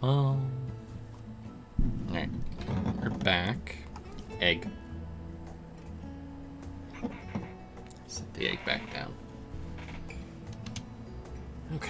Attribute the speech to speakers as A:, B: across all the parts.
A: Oh. Alright. We're back. Egg. Set the egg back down. Okay.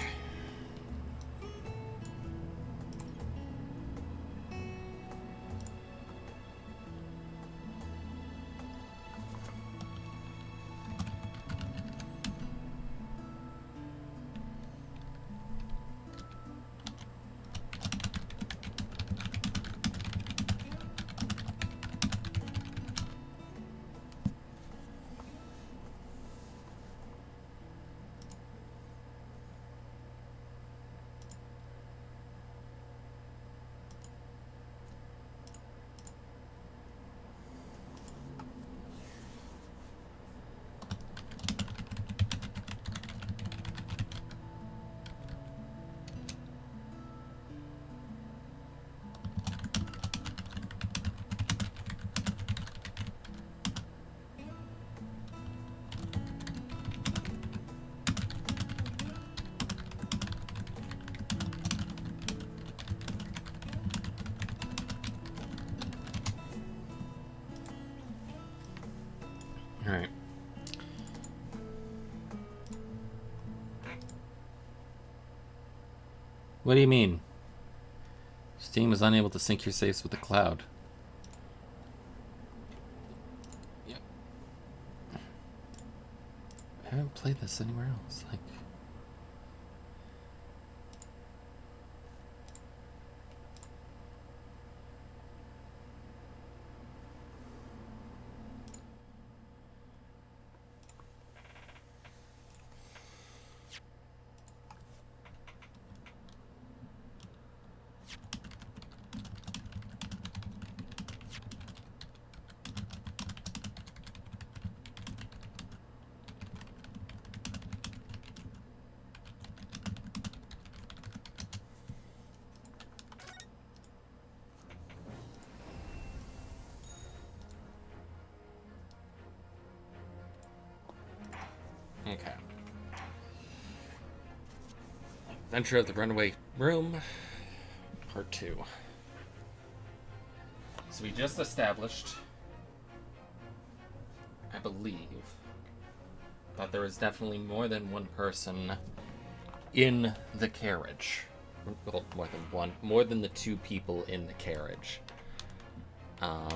A: Alright. What do you mean? Steam is unable to sync your saves with the cloud. Yep. I haven't played this anywhere else. Like... Okay. Adventure of the Runaway Room, Part 2. So we just established, I believe, that there is definitely more than one person in the carriage. Well, more than one. More than the two people in the carriage. Yeah.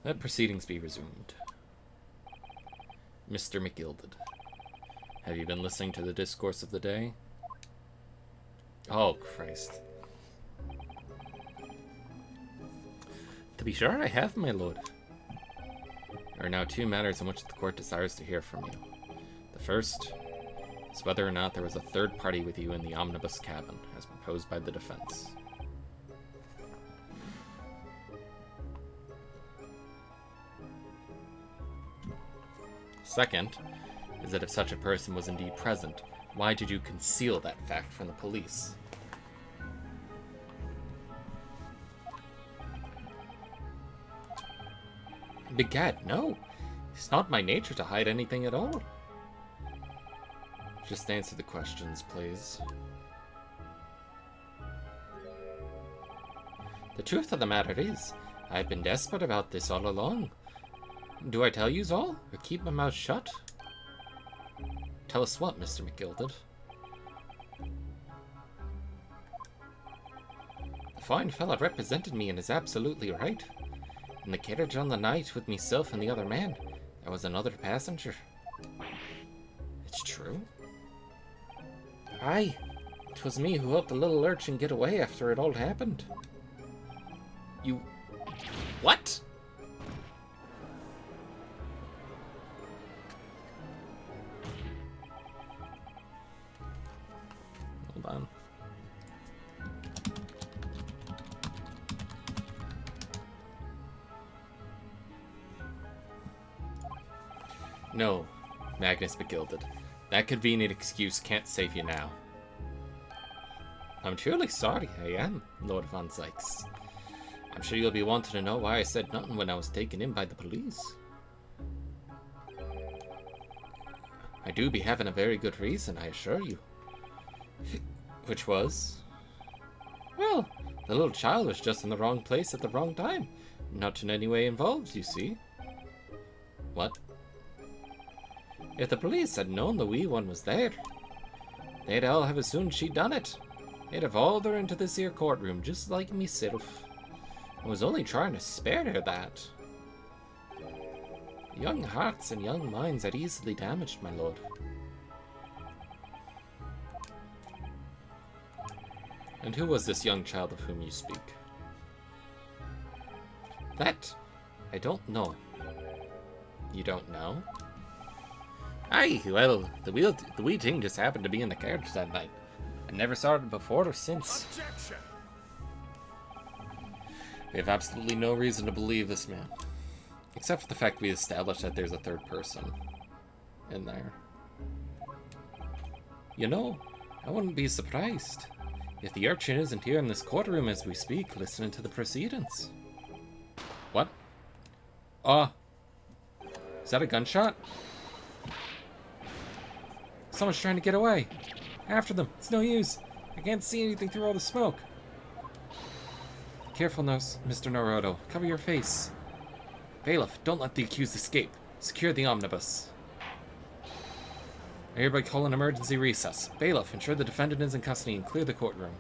A: Let proceedings be resumed. Mr. McGilded, have you been listening to the discourse of the day? Oh, Christ. To be sure I have, my lord. There are now two matters on which the court desires to hear from you. The first is whether or not there was a third party with you in the omnibus cabin, as proposed by the defense. Second is that if such a person was indeed present, why did you conceal that fact from the police? Begad, no. It's not my nature to hide anything at all. Just answer the questions, please. The truth of the matter is, I've been desperate about this all along. Do I tell yous all, or keep my mouth shut? Tell us what, Mr. McGilded? The fine fella represented me and is absolutely right. In the carriage on the night with myself and the other man, there was another passenger. It's true? Aye. 'Twas me who helped the little urchin get away after it all happened. You... What? Hold on. No, Magnus McGilded. That convenient excuse can't save you now. I'm truly sorry, I am, Lord Von Sykes. I'm sure you'll be wanting to know why I said nothing when I was taken in by the police. I do be having a very good reason, I assure you. Which was? Well, the little child was just in the wrong place at the wrong time. Not in any way involved, you see. What? If the police had known the wee one was there, they'd all have assumed she'd done it. They'd have hauled her into this here courtroom, just like meself. I was only trying to spare her that. Young hearts and young minds are easily damaged, my lord. And who was this young child of whom you speak? That, I don't know. You don't know? Aye, well, the wee thing just happened to be in the carriage that night. I never saw it before or since. Objection! We have absolutely no reason to believe this man. Except for the fact we established that there's a third person in there. You know, I wouldn't be surprised if the urchin isn't here in this courtroom as we speak, listening to the proceedings. What? Is that a gunshot? Someone's trying to get away. After them. It's no use. I can't see anything through all the smoke. Careful, Mr. Naruto. Cover your face. Bailiff, don't let the accused escape. Secure the omnibus. I hereby call an emergency recess. Bailiff, ensure the defendant is in custody and clear the courtroom.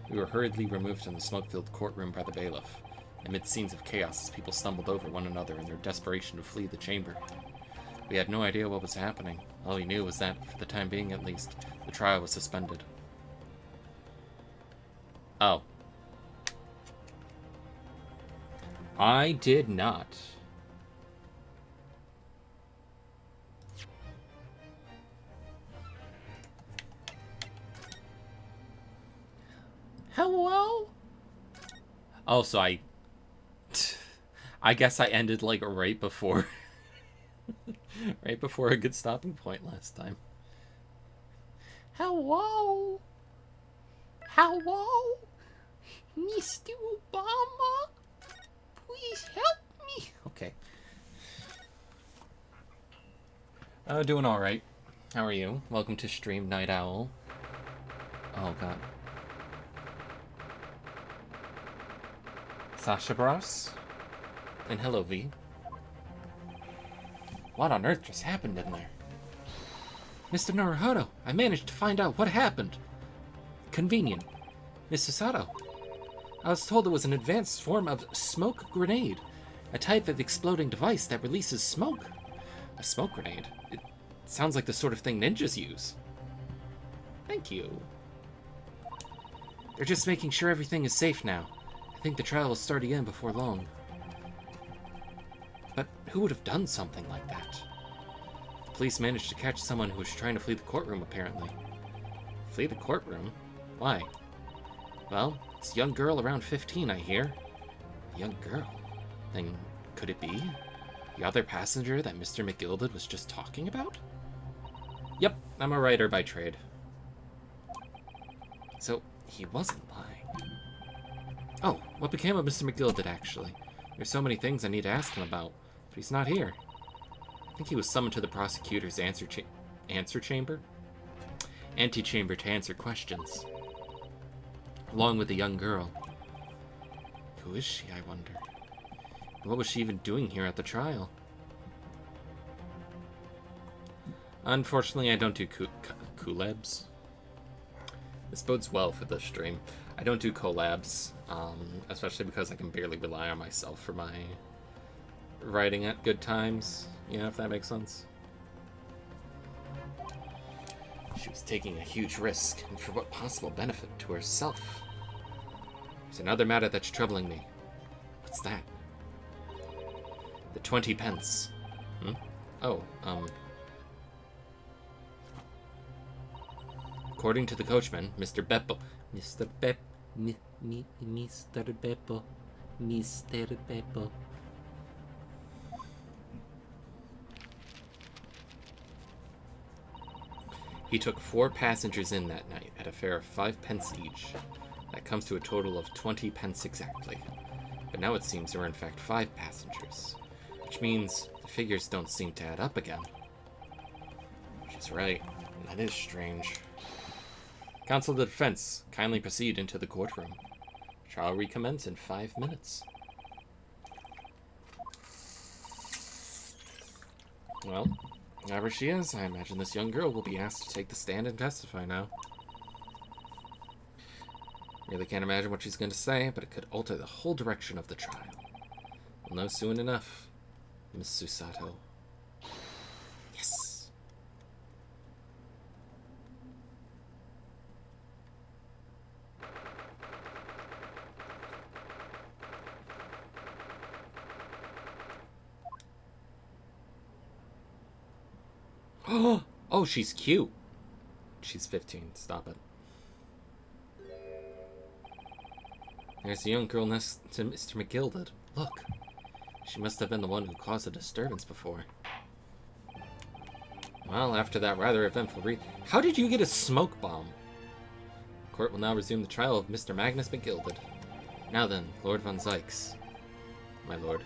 A: We were hurriedly removed from the smoke-filled courtroom by the bailiff, amid scenes of chaos as people stumbled over one another in their desperation to flee the chamber. We had no idea what was happening. All we knew was that, for the time being at least, the trial was suspended. Oh. I did not. Hello? Oh, so I guess I ended like right before right before a good stopping point last time. Hello? Hello? Mr. Obama? Please help me. Okay. Doing alright. How are you? Welcome to Stream Night Owl. Oh god. Sasha Bros. And hello, V. What on earth just happened in there? Mr. Naruhodo, I managed to find out what happened. Convenient. Mr. Sato, I was told it was an advanced form of smoke grenade, a type of exploding device that releases smoke. A smoke grenade? It sounds like the sort of thing ninjas use. Thank you. They're just making sure everything is safe now. I think the trial will start again before long. But who would have done something like that? The police managed to catch someone who was trying to flee the courtroom, apparently. Flee the courtroom? Why? Well, it's a young girl around 15, I hear. A young girl? Then could it be the other passenger that Mr. McGilded was just talking about? Yep, I'm a writer by trade. So, he wasn't lying. Oh, what became of Mr. McGilded, actually? There's so many things I need to ask him about, but he's not here. I think he was summoned to the prosecutor's antechamber to answer questions, along with the young girl. Who is she, I wonder? What was she even doing here at the trial? Unfortunately, I don't do collabs. This bodes well for this stream. I don't do collabs, especially because I can barely rely on myself for my writing at good times, you know, if that makes sense. She was taking a huge risk, and for what possible benefit to herself? There's another matter that's troubling me. What's that? The 20 pence. Oh, according to the coachman, Mr. Beppo. Mr. Beppo. He took 4 passengers in that night at a fare of 5 pence each. That comes to a total of 20 pence exactly. But now it seems there were in fact 5 passengers, which means the figures don't seem to add up again. She's right. That is strange. Counsel of the defense, kindly proceed into the courtroom. Trial recommence in 5 minutes. Well, whoever she is, I imagine this young girl will be asked to take the stand and testify now. Really can't imagine what she's going to say, but it could alter the whole direction of the trial. We'll know soon enough, Miss Susato. Yes! Oh, she's cute. She's 15. Stop it. There's a young girl next to Mr. McGilded. Look. She must have been the one who caused the disturbance before. Well, after that rather eventful How did you get a smoke bomb? The court will now resume the trial of Mr. Magnus McGilded. Now then, Lord Von Zykes. My lord.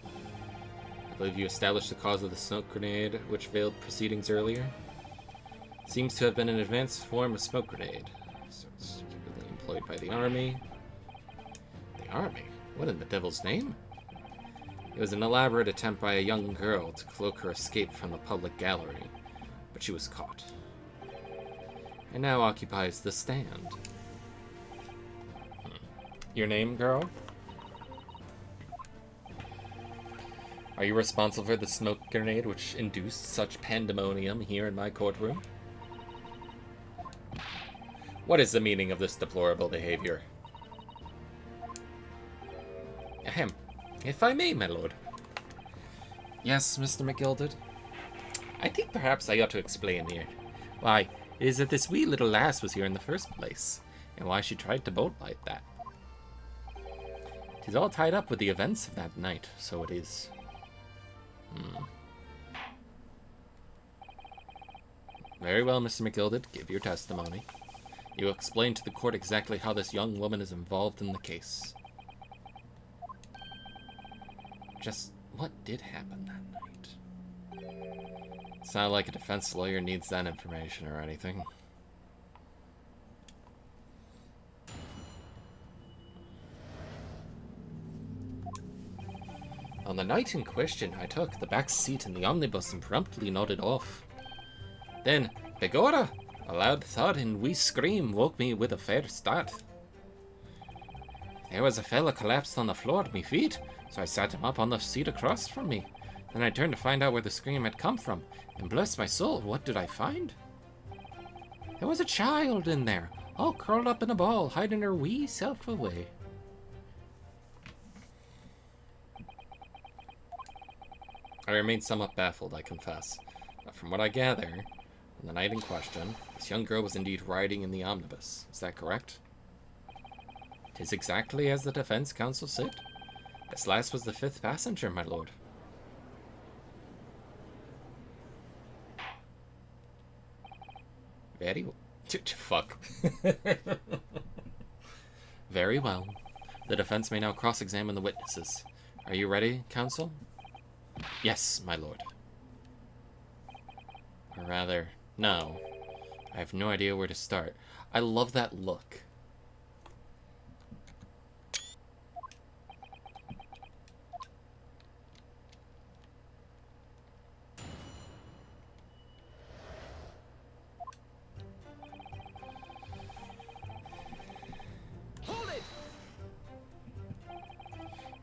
A: I believe you established the cause of the smoke grenade which veiled proceedings earlier. Seems to have been an advanced form of smoke grenade. So it's typically employed by the army. The army? What in the devil's name? It was an elaborate attempt by a young girl to cloak her escape from the public gallery, but she was caught. And now occupies the stand. Your name, girl? Are you responsible for the smoke grenade which induced such pandemonium here in my courtroom? What is the meaning of this deplorable behavior? Ahem. If I may, my lord. Yes, Mr. McGilded? I think perhaps I ought to explain here. Why, it is that this wee little lass was here in the first place, and why she tried to bolt like that. 'Tis all tied up with the events of that night, so it is. Very well, Mr. McGilded, give your testimony. You will explain to the court exactly how this young woman is involved in the case. Just what did happen that night? It's not like a defense lawyer needs that information or anything. On the night in question, I took the back seat in the omnibus and promptly nodded off. Then, begorra, a loud thud and wee scream woke me with a fair start. There was a fella collapsed on the floor at me feet, so I sat him up on the seat across from me. Then I turned to find out where the scream had come from, and bless my soul, what did I find? There was a child in there, all curled up in a ball, hiding her wee self away. I remained somewhat baffled, I confess. But from what I gather, on the night in question, this young girl was indeed riding in the omnibus. Is that correct? 'Tis exactly as the defense counsel said. This lass was the 5th passenger, my lord. Very well. Fuck. Very well. The defense may now cross-examine the witnesses. Are you ready, counsel? Yes, my lord. Or rather, no. I have no idea where to start. I love that look.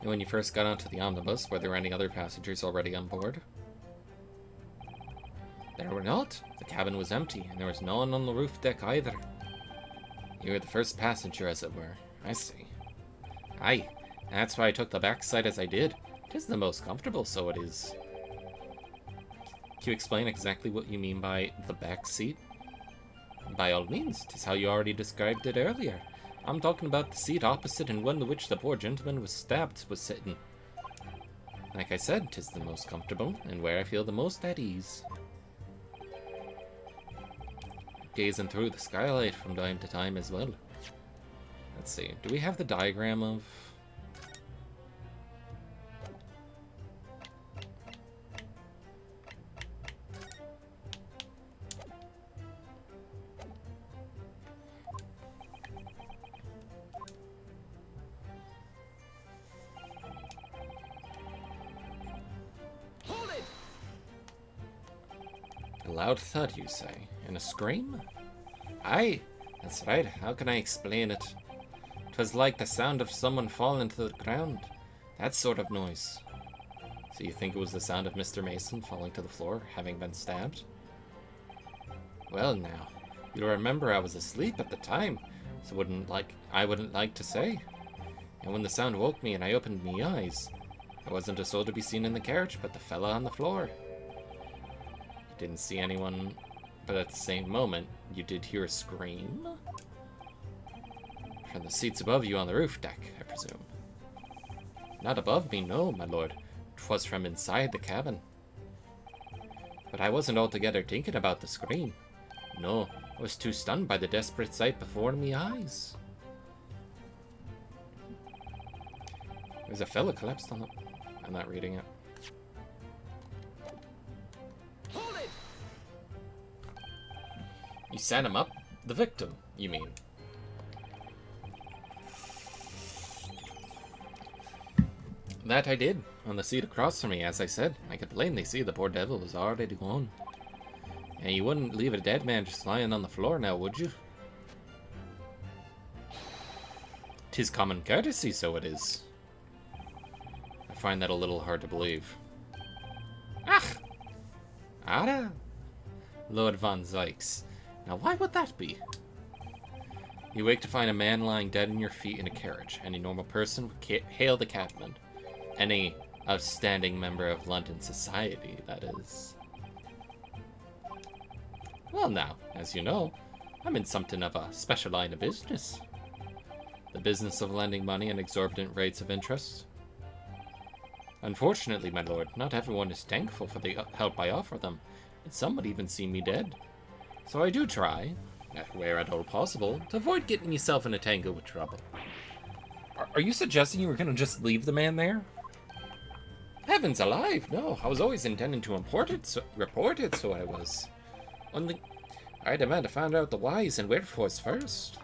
A: And when you first got onto the omnibus, were there any other passengers already on board? There were not. The cabin was empty, and there was no one on the roof deck either. You were the first passenger, as it were. I see. Aye, that's why I took the back side as I did. 'Tis the most comfortable, so it is. Can you explain exactly what you mean by the back seat? By all means, 'tis how you already described it earlier. I'm talking about the seat opposite and one to which the poor gentleman was stabbed was sitting. Like I said, 'tis the most comfortable, and where I feel the most at ease. gazing through the skylight from time to time as well. Let's see. Do we have the diagram of... A loud thud, you say? And a scream? Aye, that's right. How can I explain it? 'Twas like the sound of someone falling to the ground. That sort of noise. So you think it was the sound of Mr. Mason falling to the floor, having been stabbed? Well now, you'll remember I was asleep at the time, so I wouldn't like to say. And when the sound woke me and I opened me eyes, there wasn't a soul to be seen in the carriage but the fella on the floor. You didn't see anyone, but at the same moment, you did hear a scream? From the seats above you on the roof deck, I presume. Not above me, no, my lord. 'Twas from inside the cabin. But I wasn't altogether thinking about the scream. No, I was too stunned by the desperate sight before me eyes. There's a fella collapsed on the... I'm not reading it. Hold it! You sat him up? The victim, you mean? That I did, on the seat across from me, as I said. I could plainly see the poor devil was already gone. And you wouldn't leave a dead man just lying on the floor now, would you? 'Tis common courtesy, so it is. I find that a little hard to believe. Ach! Ada? Lord Von Zykes. Now why would that be? You wake to find a man lying dead in your feet in a carriage. Any normal person would hail the cabman. Any outstanding member of London society, that is. Well now, as you know, I'm in something of a special line of business. The business of lending money at exorbitant rates of interest. Unfortunately, my lord, not everyone is thankful for the help I offer them, and some would even see me dead. So I do try, where at all possible, to avoid getting myself in a tangle with trouble. Are you suggesting you were going to just leave the man there? Heavens alive, no. I was always intending to report it, so I was. Only, I demand to find out the whys and wherefores first.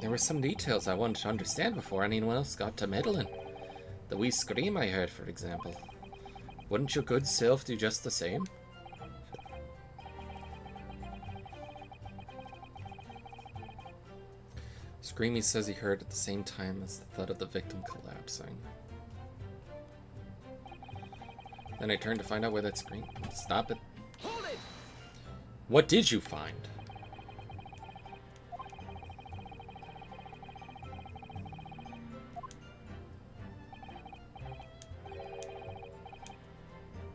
A: There were some details I wanted to understand before anyone else got to meddling. The wee scream I heard, for example. Wouldn't your good self do just the same? Scream he says he heard at the same time as the thud of the victim collapsing. Then I turned to find out where that scream... Stop it. Hold it! What did you find?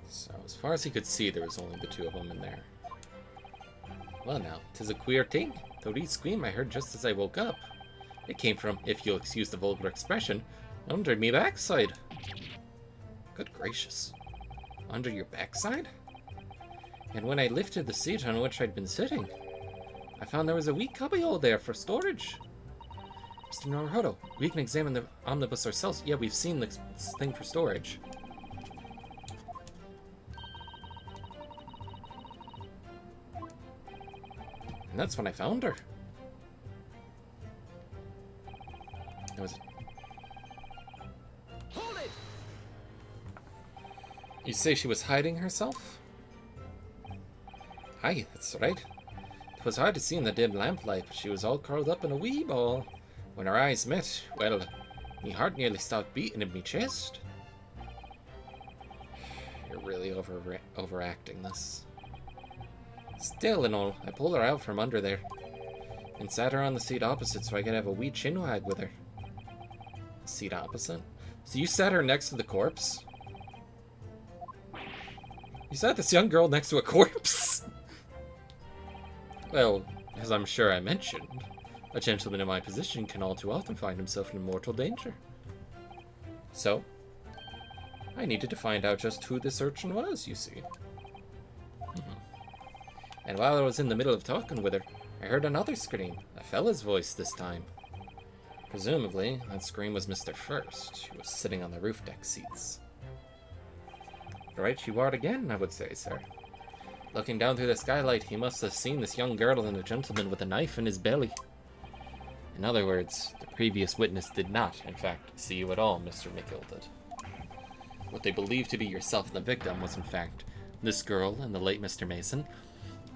A: So, as far as he could see, there was only the two of them in there. Well now, 'tis a queer thing. The wee scream I heard just as I woke up. It came from, if you'll excuse the vulgar expression, under me backside. Good gracious. Under your backside? And when I lifted the seat on which I'd been sitting, I found there was a wee cubbyhole there for storage. Mr. Naruhodo, we can examine the omnibus ourselves. Yeah, we've seen this thing for storage. And that's when I found her. It was... Hold it! You say she was hiding herself? Aye, that's right. It was hard to see in the dim lamplight, but she was all curled up in a wee ball. When our eyes met, well, me heart nearly stopped beating in me chest. You're really overacting this. Still and all, I pulled her out from under there and sat her on the seat opposite so I could have a wee chinwag with her. Seat opposite? So you sat her next to the corpse? You sat this young girl next to a corpse? Well, as I'm sure I mentioned, a gentleman in my position can all too often find himself in mortal danger. So, I needed to find out just who this urchin was, you see. And while I was in the middle of talking with her, I heard another scream, a fella's voice this time. Presumably, that scream was Mr. First, who was sitting on the roof deck seats. Right you are again, I would say, sir. Looking down through the skylight, he must have seen this young girl and a gentleman with a knife in his belly. In other words, the previous witness did not, in fact, see you at all, Mr. McGilded. What they believed to be yourself and the victim was, in fact, this girl and the late Mr. Mason.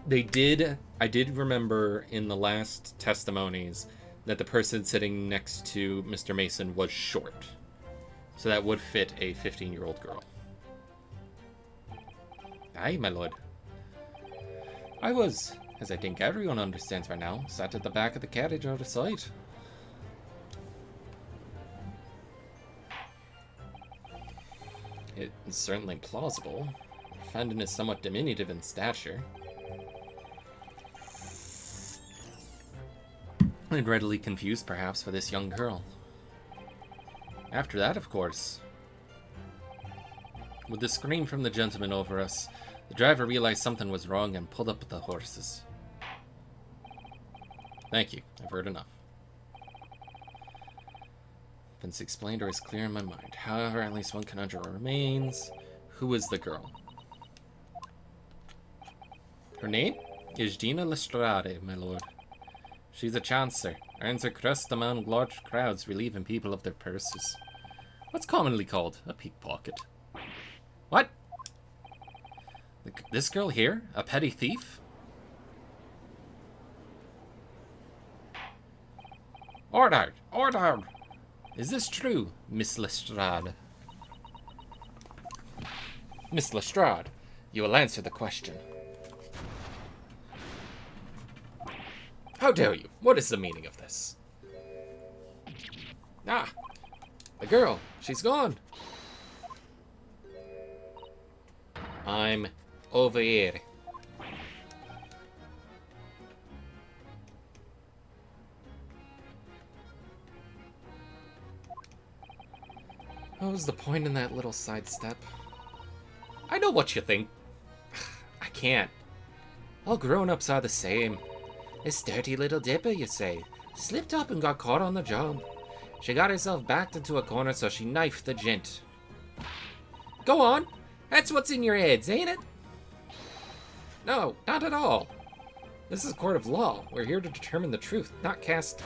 A: I did remember in the last testimonies that the person sitting next to Mr. Mason was short. So that would fit a 15-year-old girl. Aye, my lord. I was, as I think everyone understands by now, sat at the back of the carriage out of sight. It is certainly plausible. The defendant is somewhat diminutive in stature. And readily confused, perhaps, for this young girl. After that, of course, with the scream from the gentleman over us, the driver realized something was wrong and pulled up the horses. Thank you. I've heard enough. Vince explained or is clear in my mind. However, at least one conundrum remains. Who is the girl? Her name is Gina Lestrade, my lord. She's a chancer, earns her crust among large crowds, relieving people of their purses. What's commonly called a pickpocket. What? This girl here? A petty thief? Order! Order! Is this true, Miss Lestrade? Miss Lestrade, you will answer the question. How dare you? What is the meaning of this? Ah! The girl! She's gone! I'm over here. What was the point in that little sidestep? I know what you think. I can't. All grown-ups are the same. This dirty little dipper, you say, slipped up and got caught on the job. She got herself backed into a corner, so she knifed the gent. Go on. That's what's in your heads, ain't it? No, not at all. This is a court of law. We're here to determine the truth, not cast...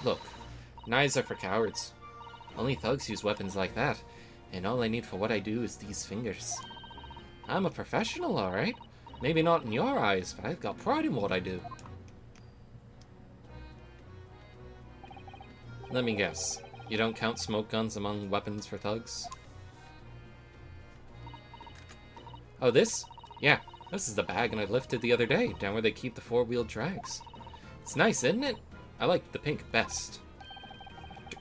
A: Look, knives are for cowards. Only thugs use weapons like that, and all I need for what I do is these fingers. I'm a professional, alright. Maybe not in your eyes, but I've got pride in what I do. Let me guess. You don't count smoke guns among weapons for thugs? Oh, this? Yeah, this is the bag and I lifted the other day, down where they keep the four-wheel drags. It's nice, isn't it? I like the pink best.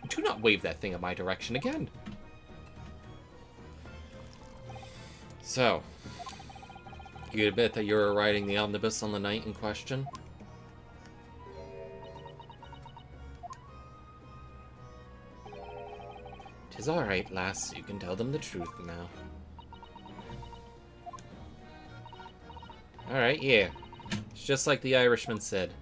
A: Do not wave that thing in my direction again. So, you admit that you were riding the omnibus on the night in question? Tis alright, lass. You can tell them the truth now. Alright, yeah. It's just like the Irishman said.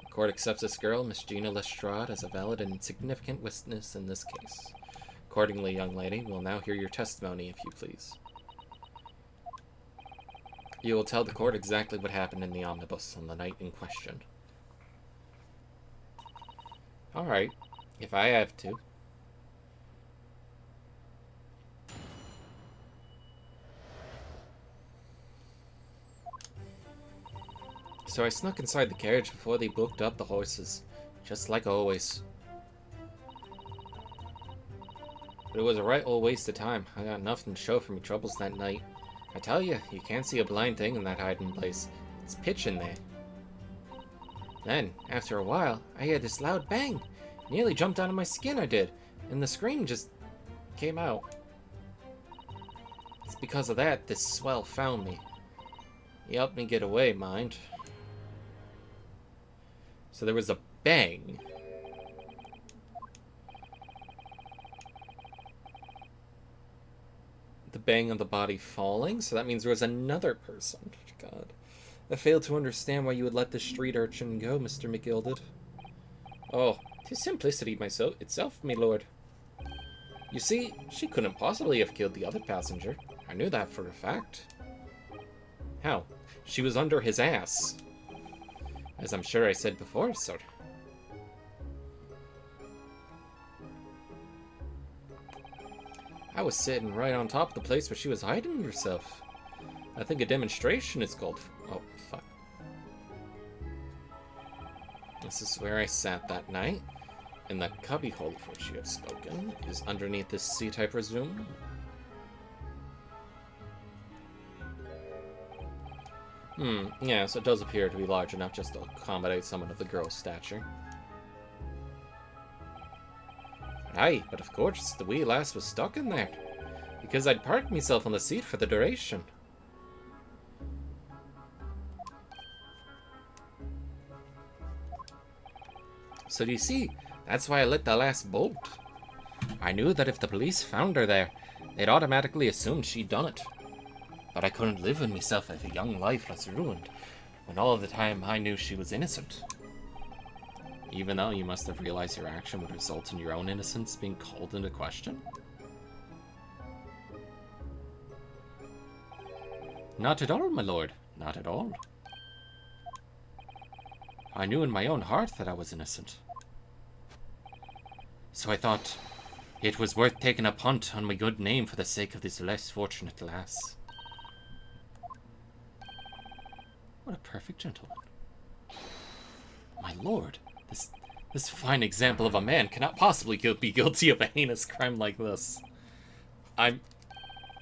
A: The court accepts this girl, Miss Gina Lestrade, as a valid and significant witness in this case. Accordingly, young lady, we'll now hear your testimony, if you please. You will tell the court exactly what happened in the omnibus on the night in question. Alright, if I have to. So I snuck inside the carriage before they booked up the horses, just like always. But it was a right old waste of time. I got nothing to show for me troubles that night. I tell you, you can't see a blind thing in that hiding place. It's pitch in there. Then, after a while, I heard this loud bang. Nearly jumped out of my skin, I did. And the scream just came out. It's because of that this swell found me. He helped me get away, mind. So there was a bang. the bang of the body falling, so that means there was another person. God. I failed to understand why you would let the street urchin go, Mr. McGilded. Oh, 'tis simplicity itself, my lord. You see, she couldn't possibly have killed the other passenger. I knew that for a fact. How? She was under his ass. As I'm sure I said before, sir. I was sitting right on top of the place where she was hiding herself. I think a demonstration is called... Oh, fuck. This is where I sat that night. And the cubbyhole of which you have spoken is underneath this seat, I presume? Yes, it does appear to be large enough just to accommodate someone of the girl's stature. Aye, but of course, the wee lass was stuck in there, because I'd parked myself on the seat for the duration. So do you see, that's why I lit the last bolt. I knew that if the police found her there, they'd automatically assume she'd done it. But I couldn't live with myself if a young life was ruined, when all of the time I knew she was innocent. Even though you must have realized your action would result in your own innocence being called into question? Not at all, my lord. Not at all. I knew in my own heart that I was innocent. So I thought it was worth taking a punt on my good name for the sake of this less fortunate lass. What a perfect gentleman. My lord, this fine example of a man cannot possibly be guilty of a heinous crime like this. I'm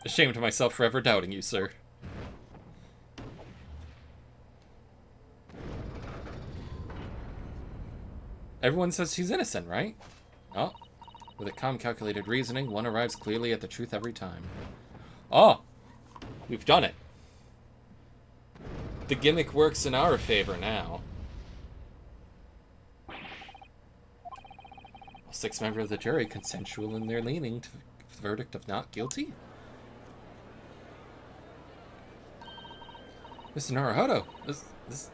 A: ashamed of myself for ever doubting you, sir. Everyone says she's innocent, right? Oh, with a calm, calculated reasoning, one arrives clearly at the truth every time. Oh, we've done it. The gimmick works in our favor now. All 6 members of the jury consensual in their leaning to the verdict of not guilty? Mr. Naruhodo, this,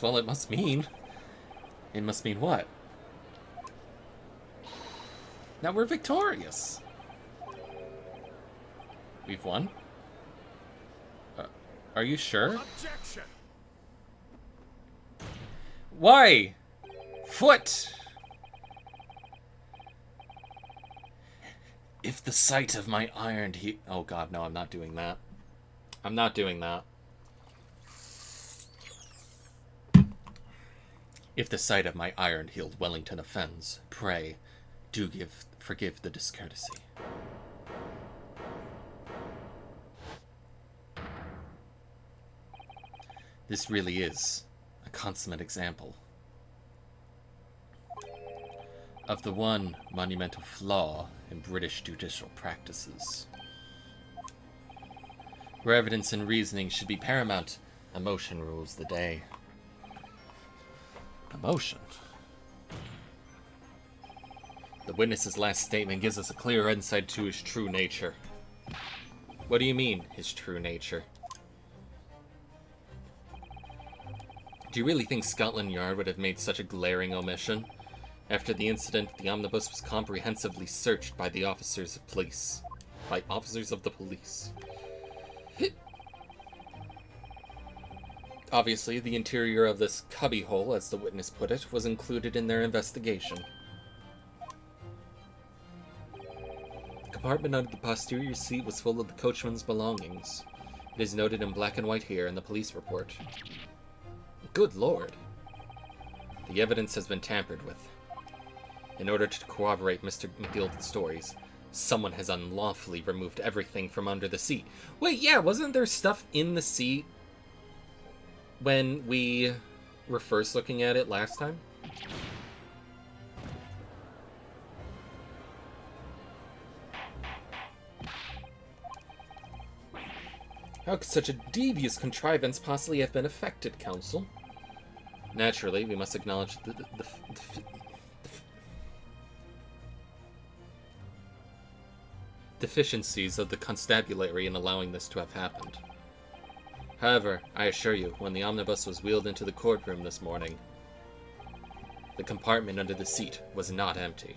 A: well, it must mean... It must mean what? Now we're victorious. We've won? Are you sure? Objection. Why? Foot! If the sight of my ironed heel... Oh god, no, I'm not doing that. I'm not doing that. If the sight of my iron-heeled Wellington offends, pray, do forgive the discourtesy. This really is a consummate example of the one monumental flaw in British judicial practices. Where evidence and reasoning should be paramount, emotion rules the day. Emotion? The witness's last statement gives us a clear insight to his true nature. What do you mean, his true nature? Do you really think Scotland Yard would have made such a glaring omission? After the incident, the omnibus was comprehensively searched by the officers of police. By officers of the police. Obviously, the interior of this cubbyhole, as the witness put it, was included in their investigation. The compartment under the posterior seat was full of the coachman's belongings. It is noted in black and white here in the police report. Good lord. The evidence has been tampered with. In order to corroborate Mr. McGilded's stories, someone has unlawfully removed everything from under the seat. Wait, yeah, wasn't there stuff in the seat when we were first looking at it last time? How could such a devious contrivance possibly have been effected, Counsel? Naturally, we must acknowledge deficiencies of the constabulary in allowing this to have happened. However, I assure you, when the omnibus was wheeled into the courtroom this morning, the compartment under the seat was not empty.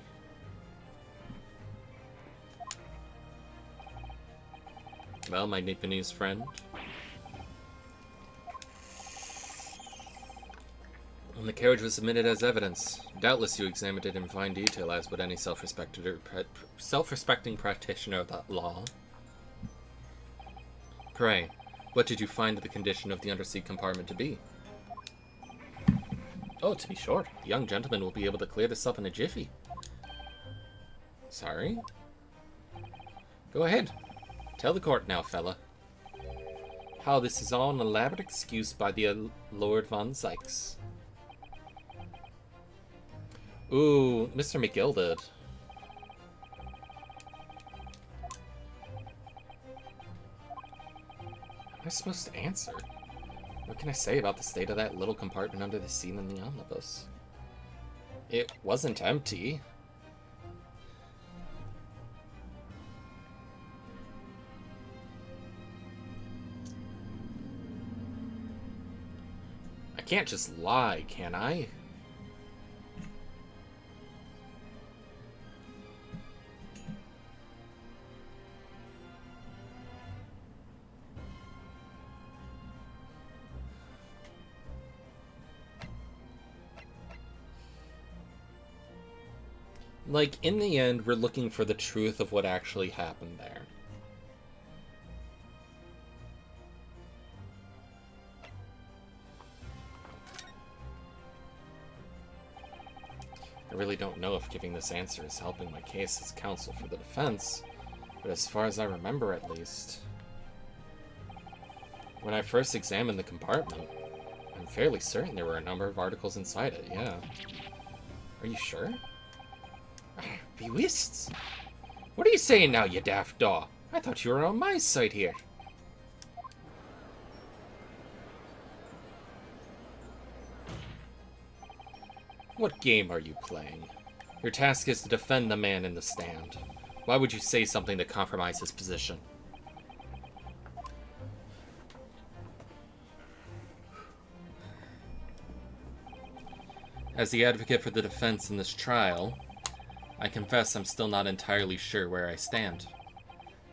A: Well, my Nipponese friend, when the carriage was submitted as evidence, doubtless you examined it in fine detail, as would any self-respecting practitioner of that law. Pray, what did you find the condition of the underseat compartment to be? Oh, to be sure, the young gentleman will be able to clear this up in a jiffy. Sorry? Go ahead. Tell the court now, fella. How this is all an elaborate excuse by the Lord Von Sykes. Ooh, Mr. McGilded. How am I supposed to answer? What can I say about the state of that little compartment under the seat in the omnibus? It wasn't empty. I can't just lie, can I? Like, in the end, we're looking for the truth of what actually happened there. I really don't know if giving this answer is helping my case as counsel for the defense, but as far as I remember at least, when I first examined the compartment, I'm fairly certain there were a number of articles inside it, yeah. Are you sure? Bewists? What are you saying now, you daft daw? I thought you were on my side here. What game are you playing? Your task is to defend the man in the stand. Why would you say something to compromise his position? As the advocate for the defense in this trial, I confess I'm still not entirely sure where I stand.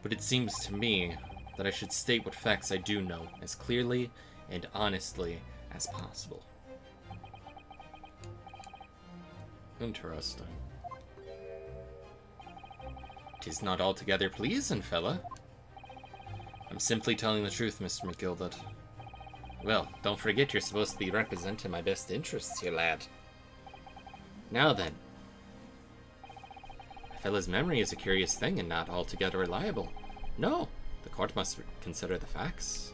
A: But it seems to me that I should state what facts I do know as clearly and honestly as possible. Interesting. 'Tis not altogether pleasing, fella. I'm simply telling the truth, Mr. McGilded. Well, don't forget you're supposed to be representing my best interests here, lad. Now then. A fella's memory is a curious thing and not altogether reliable. No, the court must consider the facts.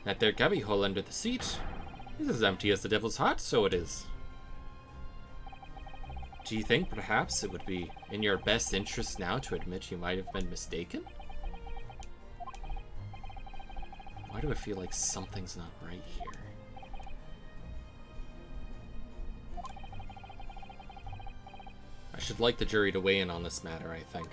A: That there cubbyhole under the seat is as empty as the devil's heart, so it is. Do you think perhaps it would be in your best interest now to admit you might have been mistaken? Why do I feel like something's not right here? I should like the jury to weigh in on this matter, I think.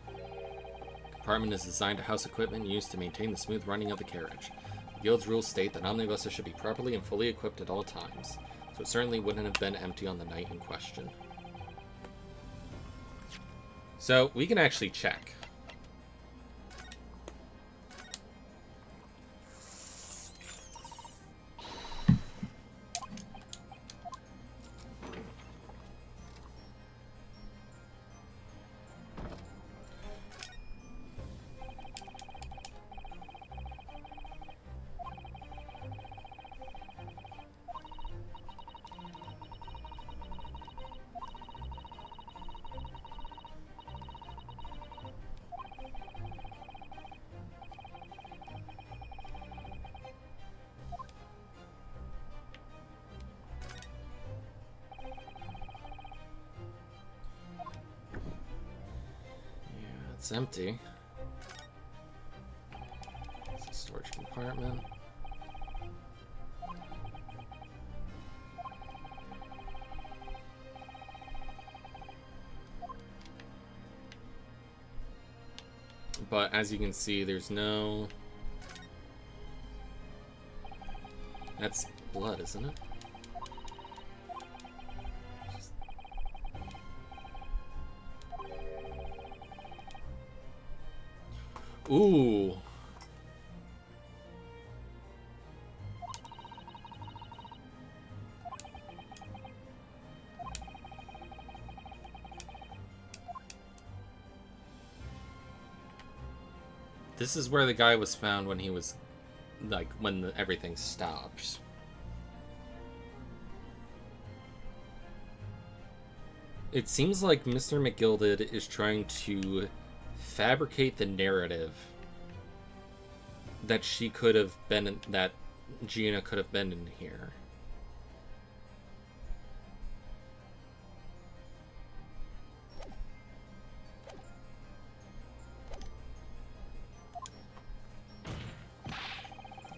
A: The compartment is designed to house equipment used to maintain the smooth running of the carriage. The Guild's rules state that omnibuses should be properly and fully equipped at all times, so it certainly wouldn't have been empty on the night in question. So, we can actually check. It's empty. It's a storage compartment. But as you can see, there's no... That's blood, isn't it? Ooh. This is where the guy was found when he was, like, when everything stopped. It seems like Mr. McGilded is trying to fabricate the narrative that she could have been, that Gina could have been in here.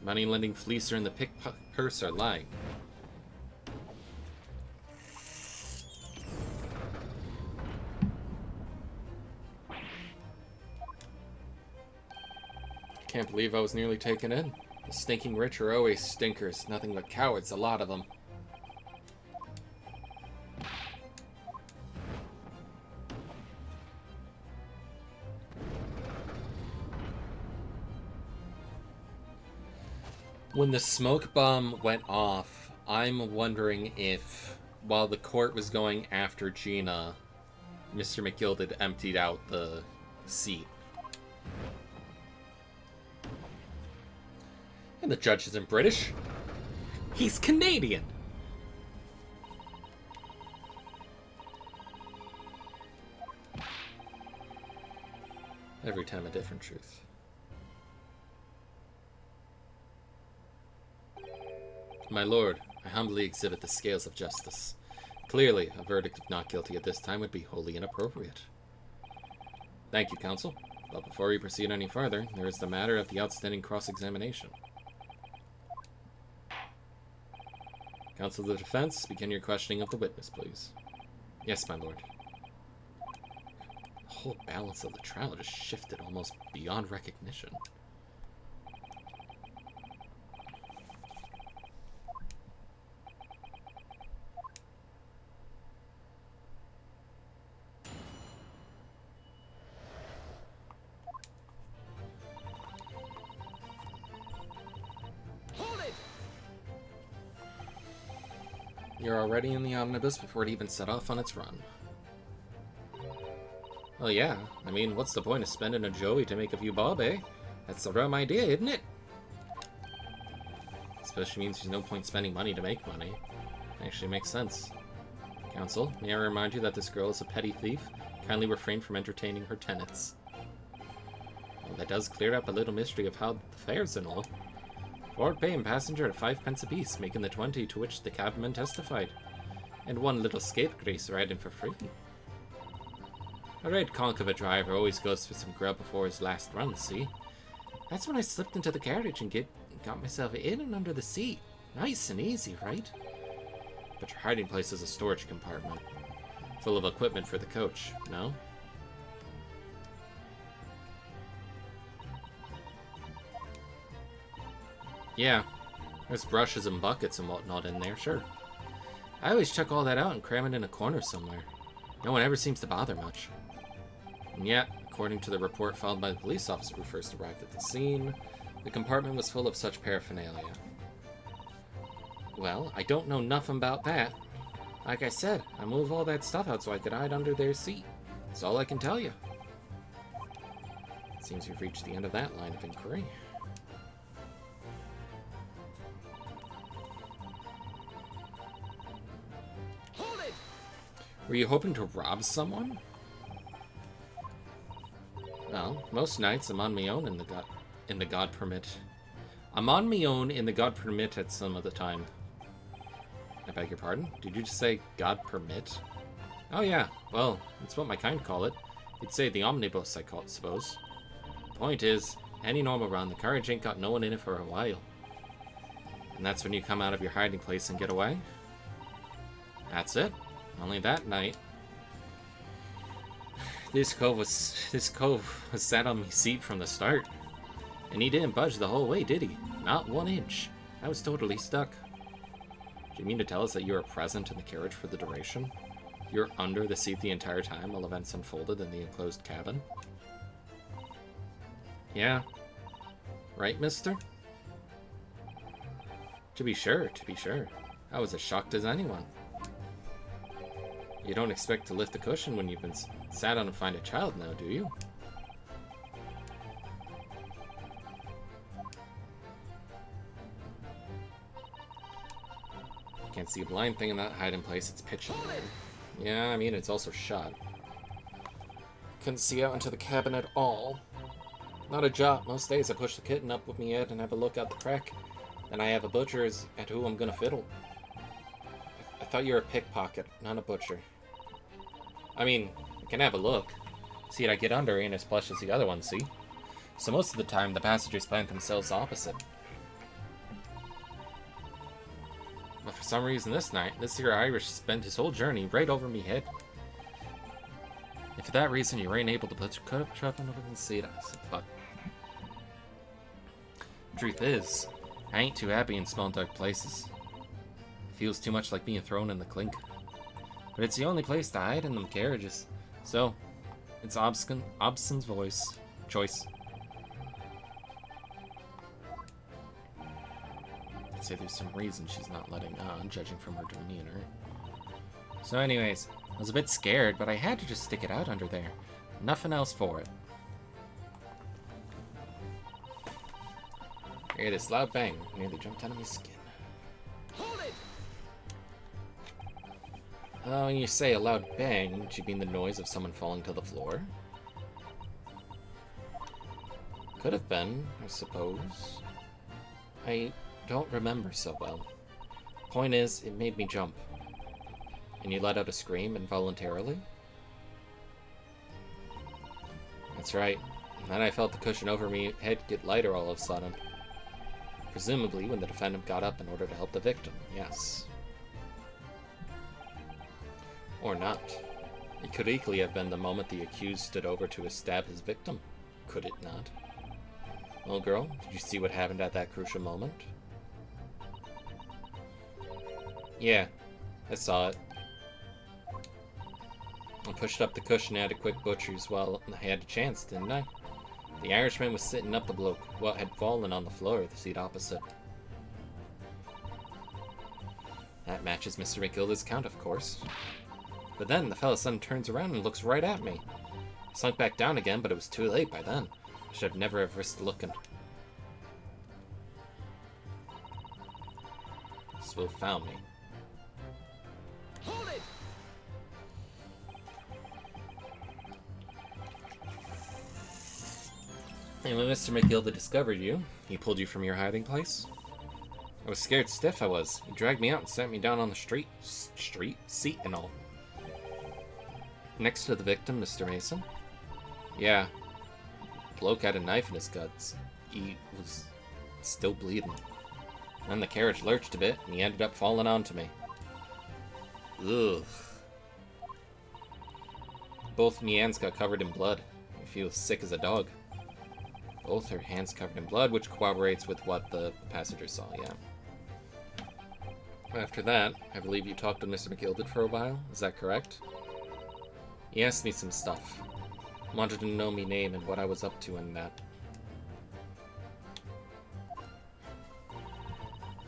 A: Money-lending fleecer and the pick purse are lying. Can't believe I was nearly taken in. The stinking rich are always stinkers. Nothing but cowards, a lot of them. When the smoke bomb went off, I'm wondering if, while the court was going after Gina, Mr. McGilded emptied out the seat. And the judge isn't British. He's Canadian. Every time a different truth. My lord, I humbly exhibit the scales of justice. Clearly, a verdict of not guilty at this time would be wholly inappropriate. Thank you, counsel. But before we proceed any further, there is the matter of the outstanding cross-examination. Counsel of the defense, begin your questioning of the witness, please. Yes, my lord. The whole balance of the trial just shifted almost beyond recognition. You're already in the omnibus before it even set off on its run. Well, yeah. I mean, what's the point of spending a joey to make a few bob, eh? That's the rum idea, isn't it? Especially means there's no point spending money to make money. Actually makes sense. Counsel, may I remind you that this girl is a petty thief? Kindly refrain from entertaining her tenants. Well, that does clear up a little mystery of how the fares and all. Board pay and passenger at 5 pence apiece, making the 20 to which the cabman testified. And one little scapegrace riding for free. A red conk of a driver always goes for some grub before his last run, see? That's when I slipped into the carriage and got myself in and under the seat. Nice and easy, right? But your hiding place is a storage compartment. Full of equipment for the coach, no? Yeah, there's brushes and buckets and whatnot in there, sure. I always check all that out and cram it in a corner somewhere. No one ever seems to bother much. And yet, according to the report filed by the police officer who first arrived at the scene, the compartment was full of such paraphernalia. Well, I don't know nothing about that. Like I said, I moved all that stuff out so I could hide under their seat. That's all I can tell you. It seems we've reached the end of that line of inquiry. Were you hoping to rob someone? Well, most nights I'm on my own in the God Permit. I'm on my own in the God Permit at some of the time. I beg your pardon? Did you just say God Permit? Oh yeah, well, that's what my kind call it. You'd say the omnibus, I suppose. Point is, any normal run, the carriage ain't got no one in it for a while. And that's when you come out of your hiding place and get away? That's it. Only that night. This cove was sat on my seat from the start. And he didn't budge the whole way, did he? Not 1 inch. I was totally stuck. Do you mean to tell us that you were present in the carriage for the duration? You're under the seat the entire time while events unfolded in the enclosed cabin? Yeah. Right, mister? To be sure. I was as shocked as anyone. You don't expect to lift the cushion when you've been sat on and find a child now, do you? Can't see a blind thing in that hiding place. It's pitch black. Yeah, I mean, it's also shot. Couldn't see out into the cabin at all. Not a jot. Most days I push the kitten up with me head and have a look out the crack. Then I have a butcher as at who I'm gonna fiddle. I thought you were a pickpocket, not a butcher. I mean, I can have a look. See it I get under ain't as plush as the other one, see? So most of the time, the passengers plant themselves opposite. But for some reason this night, this here Irish spent his whole journey right over me head. If for that reason you ain't able to put your cut up trap under the seat, I said, fuck. Truth is, I ain't too happy in small dark places. It feels too much like being thrown in the clink. But it's the only place to hide in them carriages. So, it's Obson's choice. I'd say there's some reason she's not letting on, judging from her demeanor. So anyways, I was a bit scared, but I had to just stick it out under there. Nothing else for it. I hear this loud bang, nearly jumped out of my skin.
B: Hold it!
A: When you say a loud bang, do you mean the noise of someone falling to the floor? Could have been, I suppose. I don't remember so well. Point is, it made me jump. And you let out a scream involuntarily? That's right. And then I felt the cushion over me head get lighter all of a sudden. Presumably when the defendant got up in order to help the victim, yes. Or not. It could equally have been the moment the accused stood over to stab his victim. Could it not? Well, girl, did you see what happened at that crucial moment? Yeah, I saw it. I pushed up the cushion and had a quick butcher's while I had a chance, didn't I? The Irishman was sitting up the bloke, what had fallen on the floor of the seat opposite. That matches Mr. McGilda's count, of course. But then the fella suddenly turns around and looks right at me. I sunk back down again, but it was too late by then. I should have never have risked looking. Swill found me.
B: Hold it!
A: And when Mr. McGilda discovered you, he pulled you from your hiding place? I was scared stiff, I was. He dragged me out and sent me down on the seat and all. Next to the victim, Mr. Mason? Yeah. The bloke had a knife in his guts. He was still bleeding. Then the carriage lurched a bit, and he ended up falling onto me. Ugh. Both me hands got covered in blood. I feel sick as a dog. Both her hands covered in blood, which corroborates with what the passenger saw, yeah. After that, I believe you talked to Mr. McGilda for a while, is that correct? He asked me some stuff. Wanted to know me name and what I was up to and that.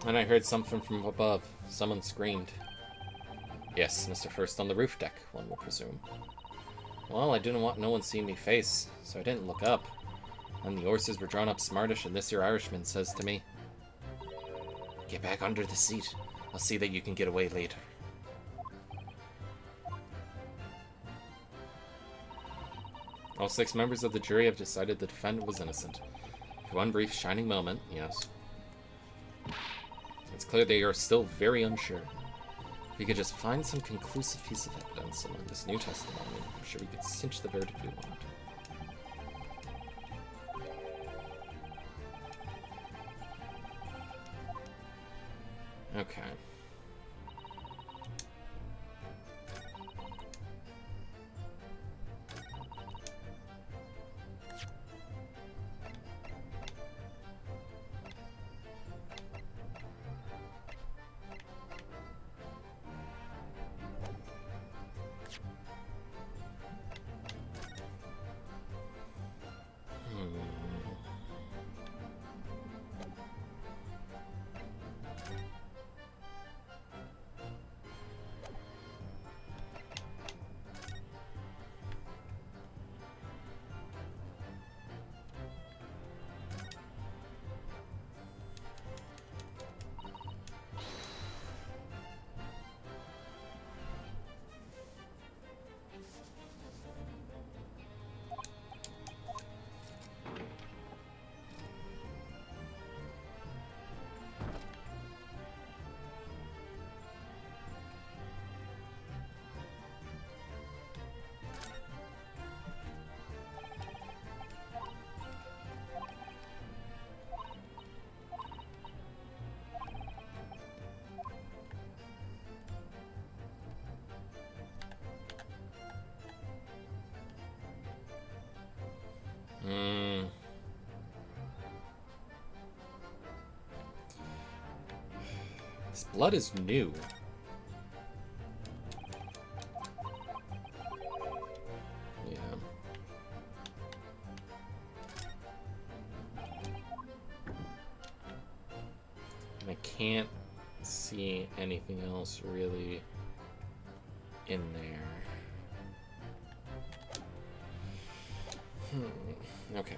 A: And I heard something from above. Someone screamed. Yes, Mr. First on the roof deck, one will presume. Well, I didn't want no one seeing me face, so I didn't look up. And the horses were drawn up smartish, and this here Irishman says to me, "Get back under the seat. I'll see that you can get away later." All 6 members of the jury have decided the defendant was innocent. For one brief shining moment, yes. It's clear they are still very unsure. If we could just find some conclusive piece of evidence among this new testimony, I'm sure we could cinch the verdict we want. Okay. This blood is new. Yeah. And I can't see anything else really in there. Okay.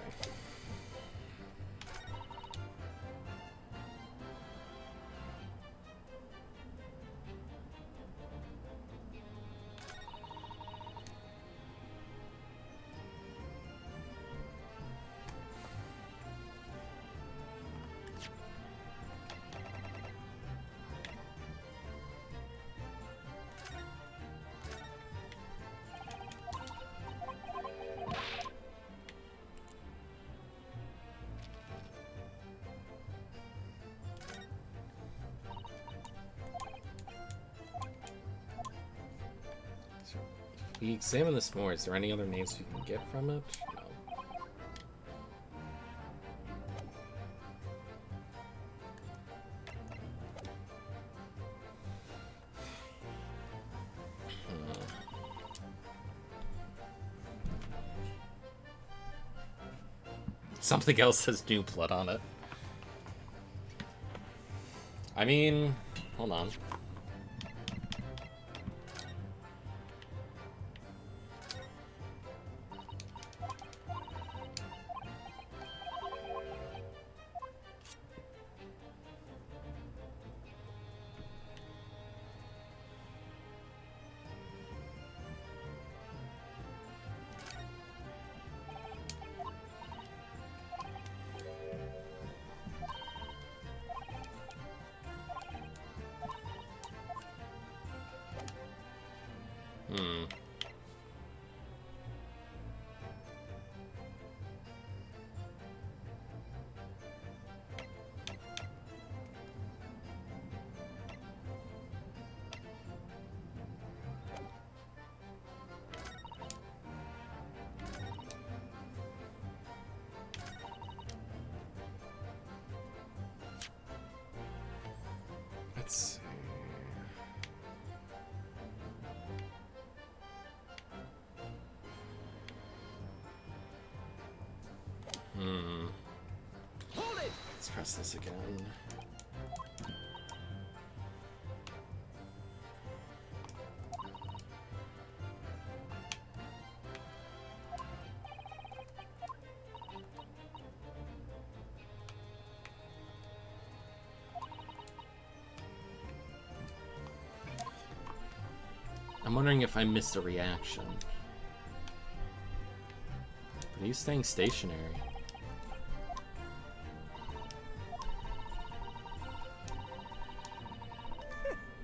A: We examine this more. Is there any other names we can get from it? No. Something else has new blood on it. I mean, hold on. Let's see.
B: Hold it!
A: Let's press this again. I'm wondering if I missed a reaction. But he's staying stationary.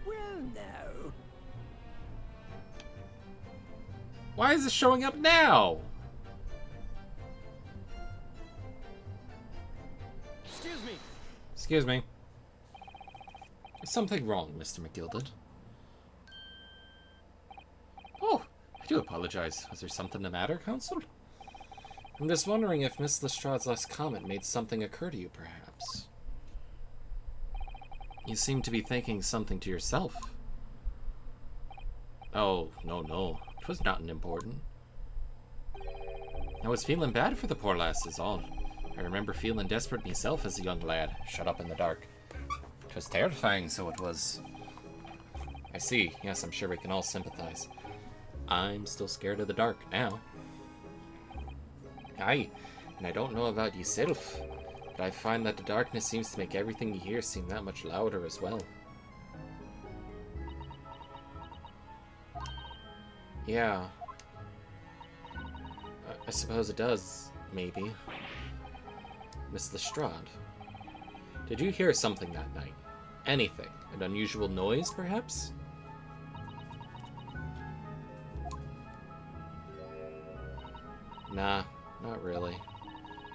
B: Well, no.
A: Why is it showing up now?
B: Excuse me.
A: Excuse me. Is something wrong, Mr. McGilded? Oh, I do apologize. Was there something the matter, Counsel? I'm just wondering if Miss Lestrade's last comment made something occur to you, perhaps. You seem to be thinking something to yourself. Oh, no. 'Twas nothing important. I was feeling bad for the poor lass is all. I remember feeling desperate myself as a young lad, shut up in the dark. 'Twas terrifying, so it was. I see. Yes, I'm sure we can all sympathize. I'm still scared of the dark now. Aye, and I don't know about yourself, but I find that the darkness seems to make everything you hear seem that much louder as well. Yeah. I suppose it does, maybe. Miss Lestrade, did you hear something that night? Anything? An unusual noise, perhaps? Nah, not really.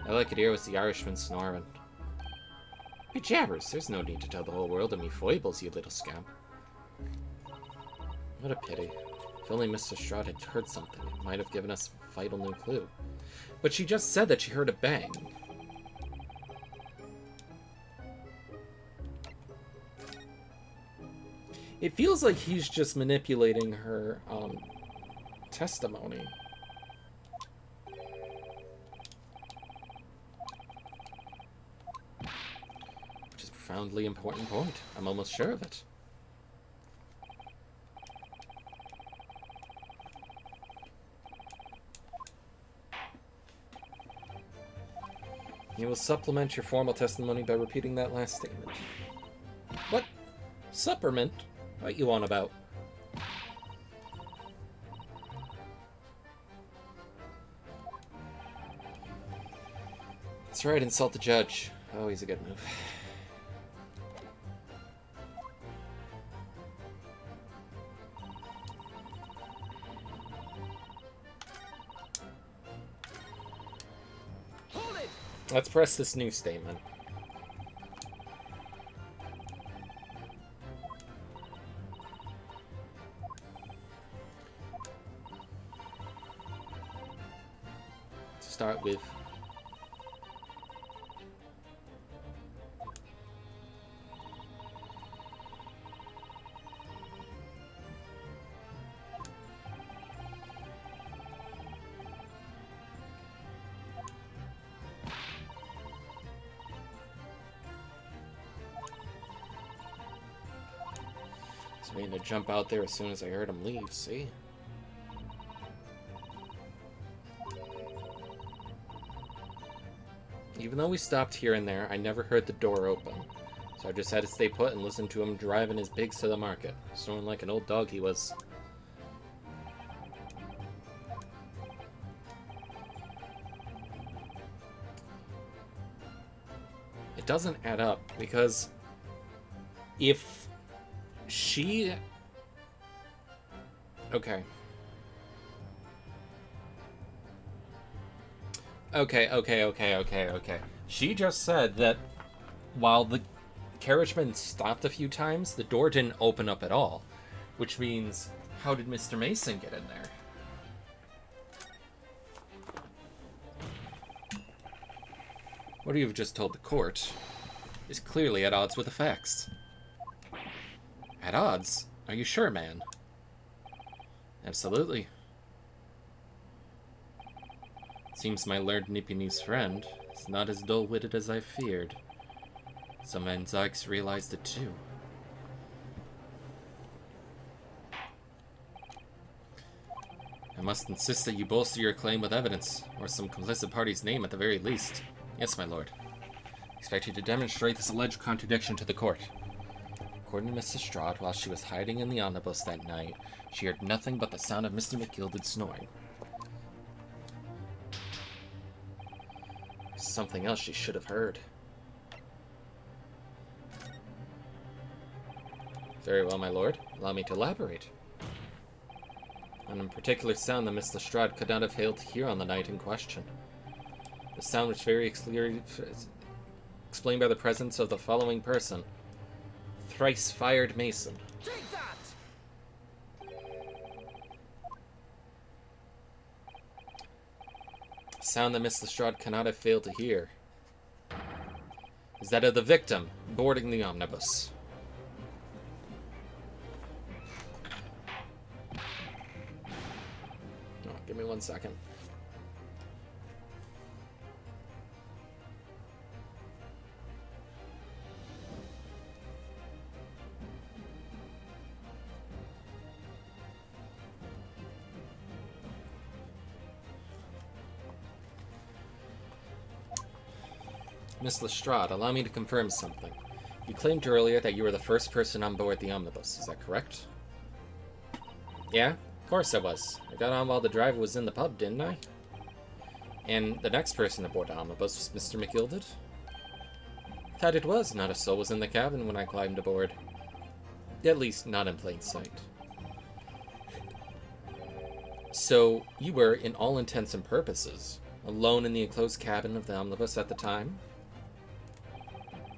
A: All I could hear was the Irishman snoring. Be jabbers, there's no need to tell the whole world of me foibles, you little scamp. What a pity. If only Miss Lestrade had heard something, it might have given us a vital new clue. But she just said that she heard a bang. It feels like he's just manipulating her testimony. Which is a profoundly important point. I'm almost sure of it. You will supplement your formal testimony by repeating that last statement. What? Supplement? What you on about? That's right, insult the judge. Always a good move.
B: Hold it!
A: Let's press this new statement. To start with. I was waiting to jump out there as soon as I heard him leave, see? Even though we stopped here and there, I never heard the door open. So I just had to stay put and listen to him driving his pigs to the market. Snoring like an old dog he was. It doesn't add up, because if she... Okay. Okay. She just said that while the carriageman stopped a few times, the door didn't open up at all. Which means, how did Mr. Mason get in there? What you've just told the court is clearly at odds with the facts. At odds? Are you sure, man? Absolutely. Seems my learned Nipponese friend is not as dull-witted as I feared. Some Van Zykes realized it too. I must insist that you bolster your claim with evidence, or some complicit party's name at the very least. Yes, my lord. I expect you to demonstrate this alleged contradiction to the court. According to Miss Lestrade, while she was hiding in the omnibus that night, she heard nothing but the sound of Mr. McGilded snoring. Something else she should have heard. Very well, my lord. Allow me to elaborate. On a particular sound that Miss Lestrade could not have failed to hear on the night in question. The sound was very clearly explained by the presence of the following person. Thrice-fired Mason.
B: Take that!
A: Sound that Miss Lestrade cannot have failed to hear is that of the victim boarding the omnibus. Oh, give me 1 second. Miss Lestrade, allow me to confirm something. You claimed earlier that you were the first person on board the omnibus, is that correct? Yeah, of course I was. I got on while the driver was in the pub, didn't I? And the next person aboard the omnibus was Mr. McGilded? That it was. Not a soul was in the cabin when I climbed aboard. At least, not in plain sight. So, you were, in all intents and purposes, alone in the enclosed cabin of the omnibus at the time?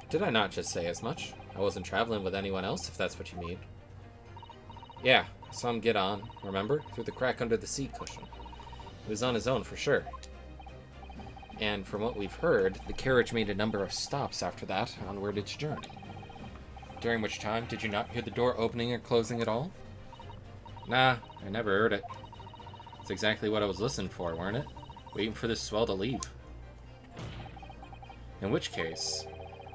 A: Did I not just say as much? I wasn't traveling with anyone else, if that's what you mean. Yeah, saw him get on, remember? Through the crack under the seat cushion. He was on his own for sure. And from what we've heard, the carriage made a number of stops after that onward its journey. During which time, did you not hear the door opening or closing at all? Nah, I never heard it. It's exactly what I was listening for, weren't it? Waiting for this swell to leave. In which case,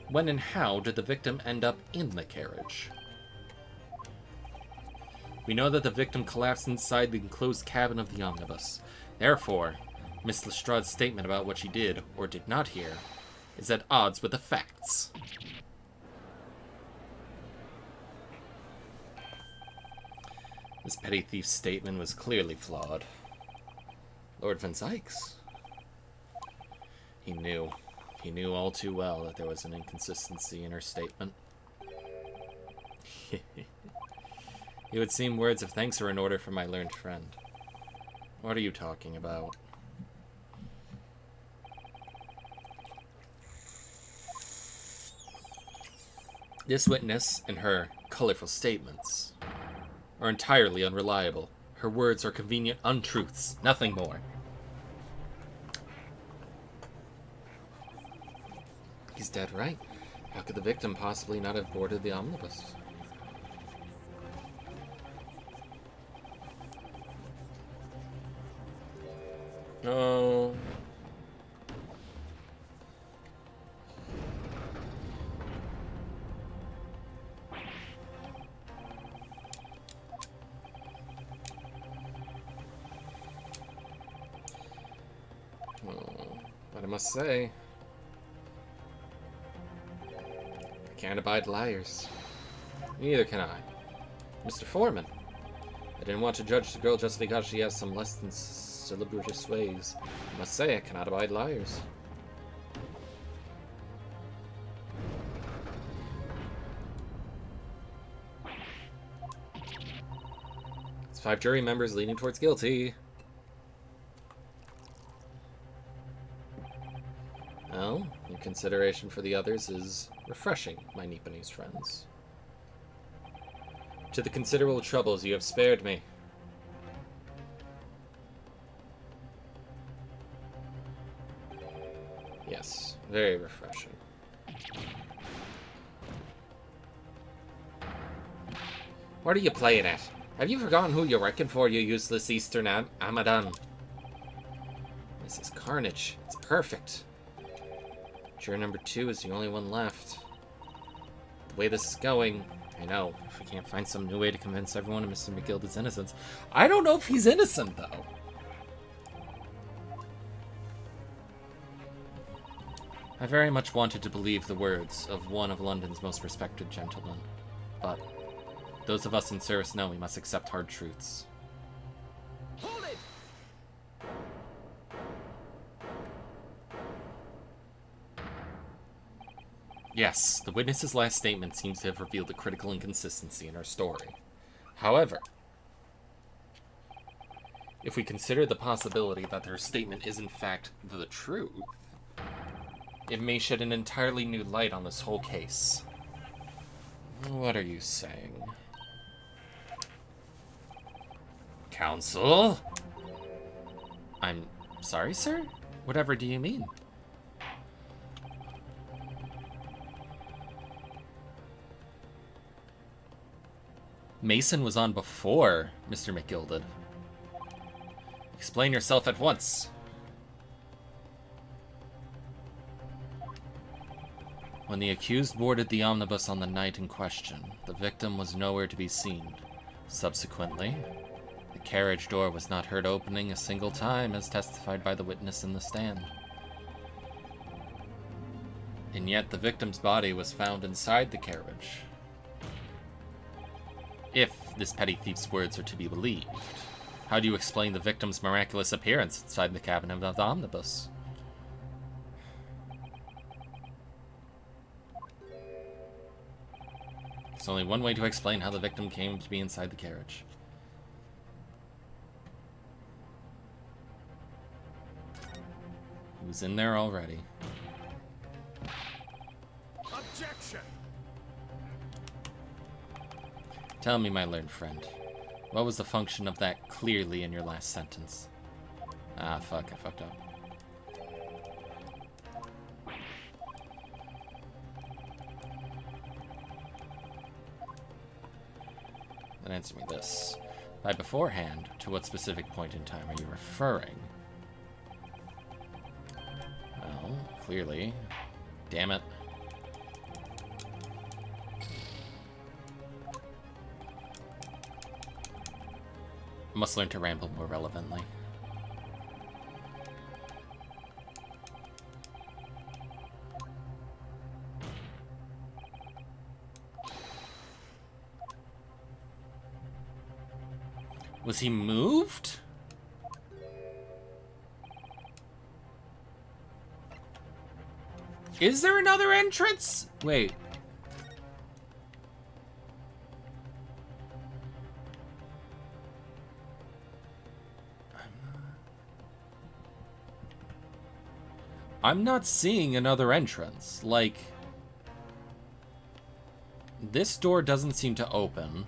A: when and how did the victim end up in the carriage? We know that the victim collapsed inside the enclosed cabin of the omnibus. Therefore, Miss Lestrade's statement about what she did or did not hear is at odds with the facts. This petty thief's statement was clearly flawed. Lord Van Zykes. He knew all too well that there was an inconsistency in her statement. It would seem words of thanks are in order for my learned friend. What are you talking about? This witness and her colorful statements are entirely unreliable. Her words are convenient untruths, nothing more. He's dead right. How could the victim possibly not have boarded the omnibus? No. But I must say, I can't abide liars. Neither can I. Mr. Foreman, I didn't want to judge the girl just because she has some less than salubrious ways. I must say, I cannot abide liars. It's 5 jury members leaning towards guilty. Well, in consideration for the others is refreshing, my Nipponese friends. To the considerable troubles you have spared me. Yes, very refreshing. What are you playing at? Have you forgotten who you're working for, you useless Eastern Amadan? This is carnage. It's perfect. Juror number 2 is the only one left. The way this is going, I know, if we can't find some new way to convince everyone of Mr. McGilda's innocence. I don't know if he's innocent, though. I very much wanted to believe the words of one of London's most respected gentlemen, but those of us in service know we must accept hard truths.
B: Hold it!
A: Yes, the witness's last statement seems to have revealed a critical inconsistency in her story. However, if we consider the possibility that her statement is in fact the truth, it may shed an entirely new light on this whole case. What are you saying? Counsel? I'm sorry, sir? Whatever do you mean? Mason was on before Mr. McGilded. Explain yourself at once. When the accused boarded the omnibus on the night in question, the victim was nowhere to be seen. Subsequently, the carriage door was not heard opening a single time, as testified by the witness in the stand. And yet the victim's body was found inside the carriage. If this petty thief's words are to be believed, how do you explain the victim's miraculous appearance inside the cabin of the omnibus? There's only one way to explain how the victim came to be inside the carriage. He was in there already.
B: Objection!
A: Tell me, my learned friend, what was the function of that clearly in your last sentence? Ah, fuck, I fucked up. Then answer me this. By beforehand, to what specific point in time are you referring? Well, clearly. Damn it. I must learn to ramble more relevantly. Was he moved? Is there another entrance? Wait. I'm not seeing another entrance. Like, this door doesn't seem to open.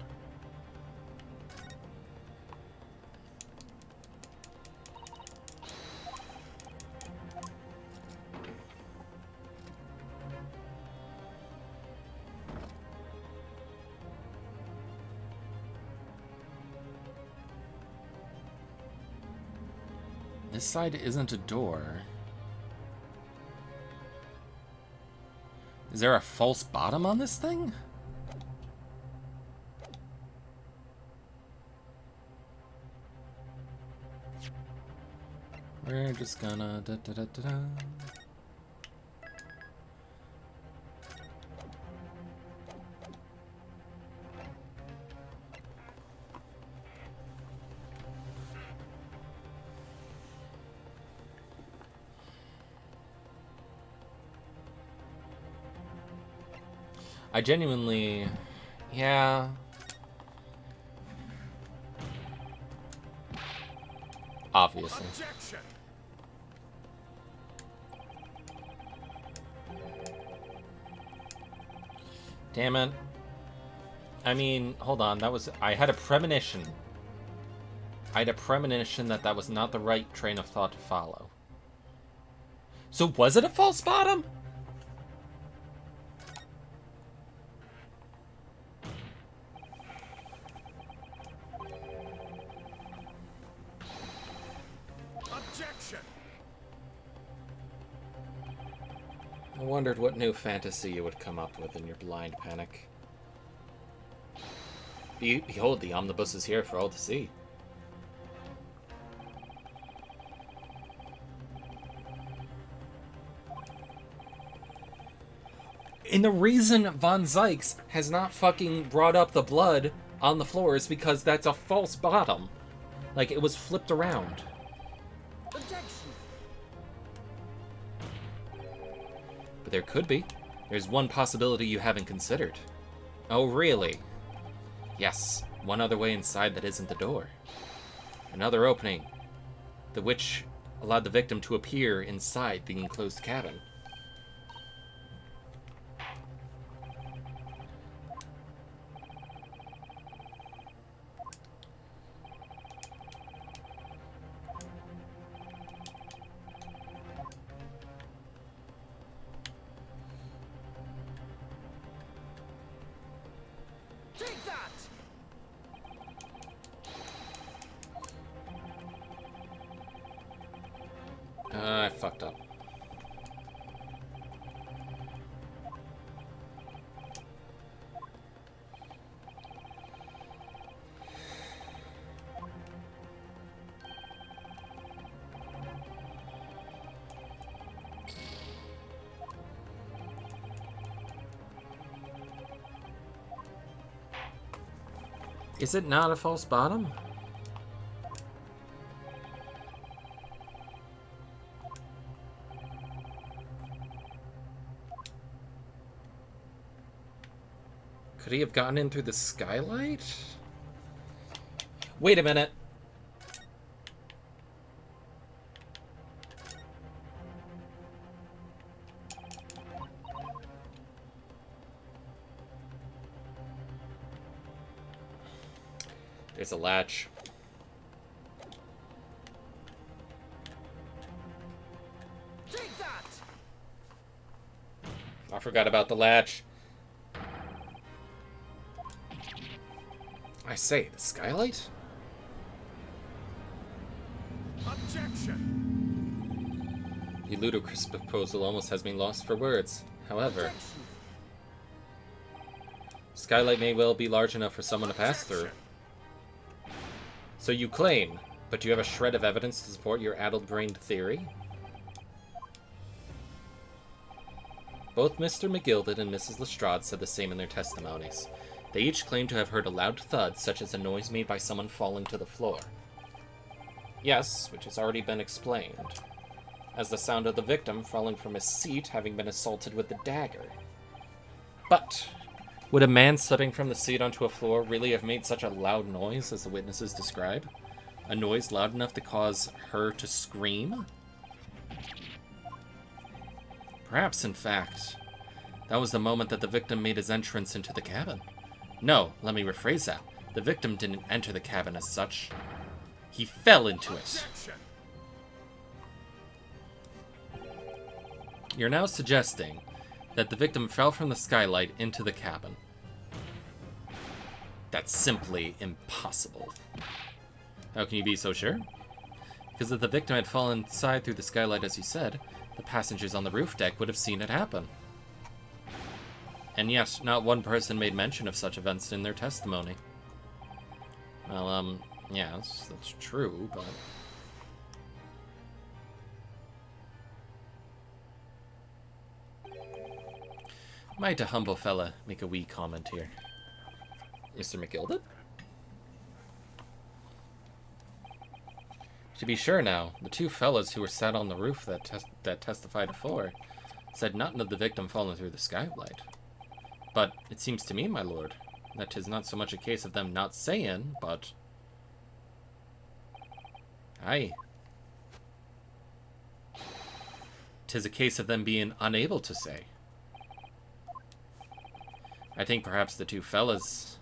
A: This side isn't a door. Is there a false bottom on this thing? We're just gonna da-da-da-da-da. I genuinely, yeah. Obviously.
B: Objection.
A: Damn it. I mean, hold on, that was, I had a premonition. I had a premonition that that was not the right train of thought to follow. So was it a false bottom?
B: Objection.
A: I wondered what new fantasy you would come up with in your blind panic. Behold, the omnibus is here for all to see. And the reason Von Zykes has not fucking brought up the blood on the floor is because that's a false bottom. Like, it was flipped around.
B: Objection.
A: But there could be. There's one possibility you haven't considered. Oh, really? Yes, one other way inside that isn't the door. Another opening. The witch allowed the victim to appear inside the enclosed cabin.
B: Take that.
A: I fucked up. Is it not a false bottom? Could he have gotten in through the skylight? Wait a minute. There's a latch.
B: Take that.
A: I forgot about the latch. I say, the skylight?
B: Objection!
A: The ludicrous proposal almost has me lost for words. However,
B: Objection!
A: skylight may well be large enough for someone to pass through. So you claim, but do you have a shred of evidence to support your addled-brained theory? Both Mr. McGilded and Mrs. Lestrade said the same in their testimonies. They each claimed to have heard a loud thud, such as a noise made by someone falling to the floor. Yes, which has already been explained, as the sound of the victim falling from his seat having been assaulted with the dagger. But would a man slipping from the seat onto a floor really have made such a loud noise as the witnesses describe? A noise loud enough to cause her to scream? Perhaps, in fact, that was the moment that the victim made his entrance into the cabin. No, let me rephrase that. The victim didn't enter the cabin as such. He fell into it.
B: Objection!
A: You're now suggesting that the victim fell from the skylight into the cabin. That's simply impossible. How can you be so sure? Because if the victim had fallen inside through the skylight, as you said, the passengers on the roof deck would have seen it happen. And yet, not one person made mention of such events in their testimony. Well, yes, that's true, but... Might a humble fella make a wee comment here? Mr. McGilded? To be sure now, the two fellows who were sat on the roof that testified before said nothing of the victim falling through the skylight. But it seems to me, my lord, that 'tis not so much a case of them not saying, but... Aye. 'Tis a case of them being unable to say. I think perhaps the two fellas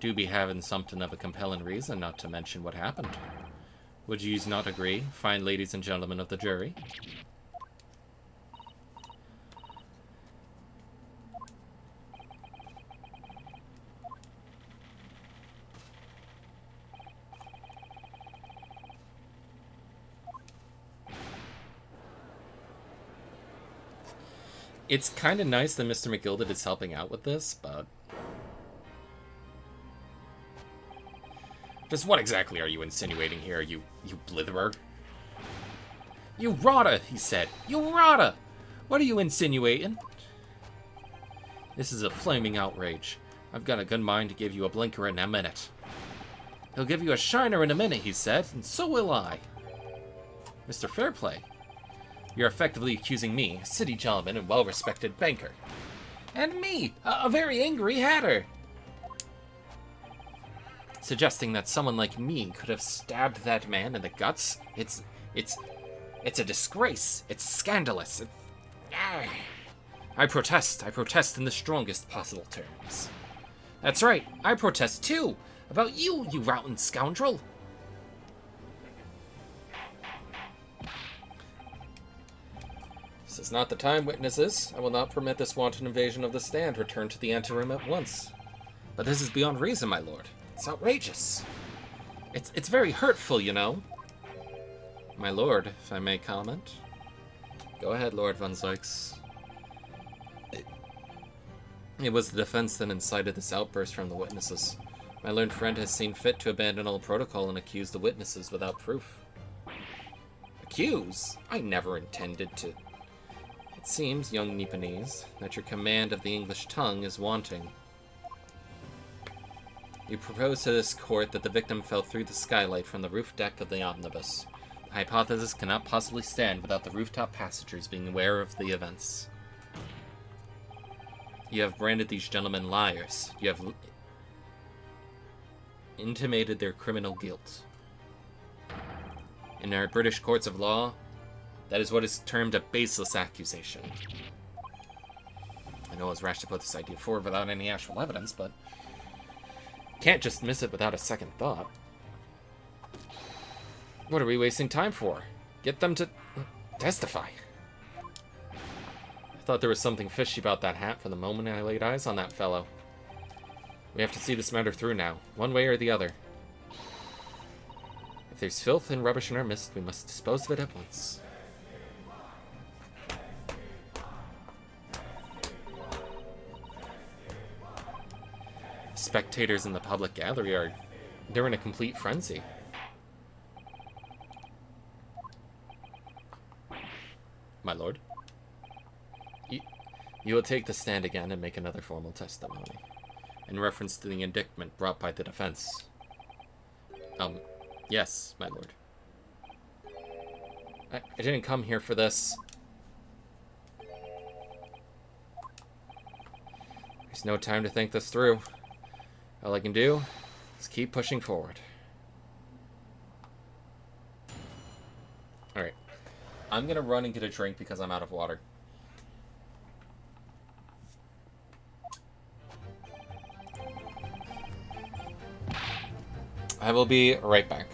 A: do be having something of a compelling reason not to mention what happened. Would yous not agree, fine ladies and gentlemen of the jury? It's kind of nice that Mr. McGilded is helping out with this, but... Just what exactly are you insinuating here, you blitherer? You rotta, he said. You rotta! What are you insinuating? This is a flaming outrage. I've got a good mind to give you a blinker in a minute. He'll give you a shiner in a minute, he said, and so will I. Mr. Fairplay, you're effectively accusing me, a city gentleman and well-respected banker. And me, a very angry hatter. Suggesting that someone like me could have stabbed that man in the guts? It's a disgrace. It's scandalous. I protest in the strongest possible terms. That's right, I protest too. About you, you rotten scoundrel. This is not the time, witnesses. I will not permit this wanton invasion of the stand. Return to the anteroom at once. But this is beyond reason, my lord. It's outrageous. It's very hurtful, you know. My lord, if I may comment. Go ahead, Lord Von Zykes. It was the defense that incited this outburst from the witnesses. My learned friend has seen fit to abandon all protocol and accuse the witnesses without proof. Accuse? I never intended to... It seems, young Nipponese, that your command of the English tongue is wanting. You propose to this court that the victim fell through the skylight from the roof deck of the omnibus. The hypothesis cannot possibly stand without the rooftop passengers being aware of the events. You have branded these gentlemen liars. You have intimated their criminal guilt. In our British courts of law, that is what is termed a baseless accusation. I know it was rash to put this idea forward without any actual evidence, but can't just dismiss it without a second thought. What are we wasting time for? Get them to testify. I thought there was something fishy about that hat from the moment I laid eyes on that fellow. We have to see this matter through now, one way or the other. If there's filth and rubbish in our midst, we must dispose of it at once. Spectators in the public gallery they're in a complete frenzy. My lord, you will take the stand again and make another formal testimony in reference to the indictment brought by the defense. Yes, my lord. I didn't come here for this. There's no time to think this through. All I can do is keep pushing forward. Alright. I'm gonna run and get a drink because I'm out of water. I will be right back.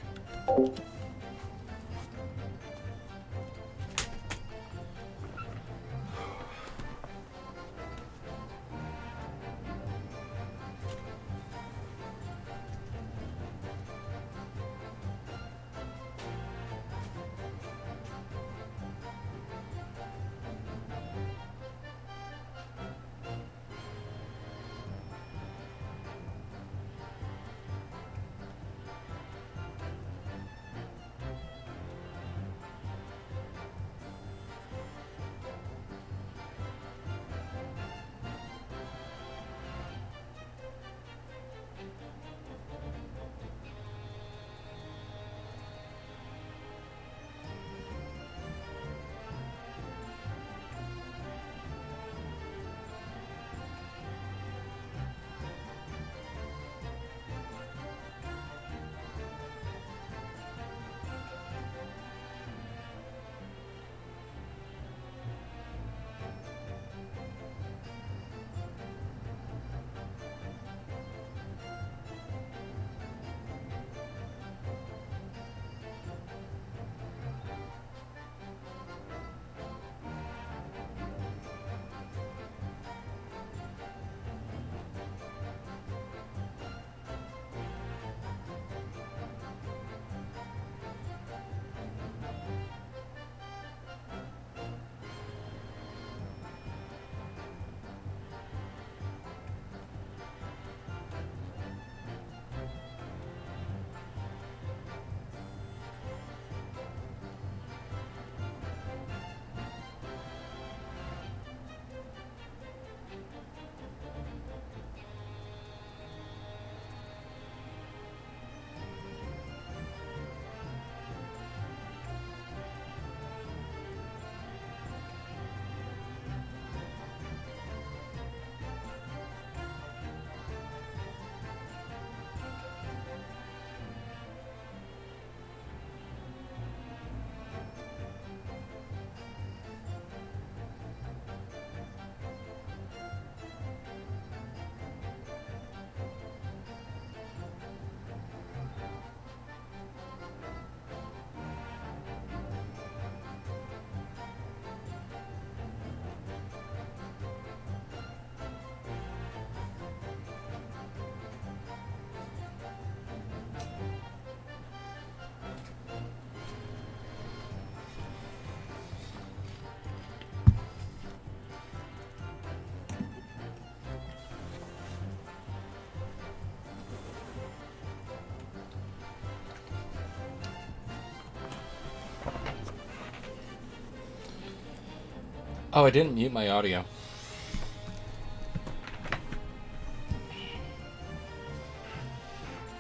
A: Oh, I didn't mute my audio.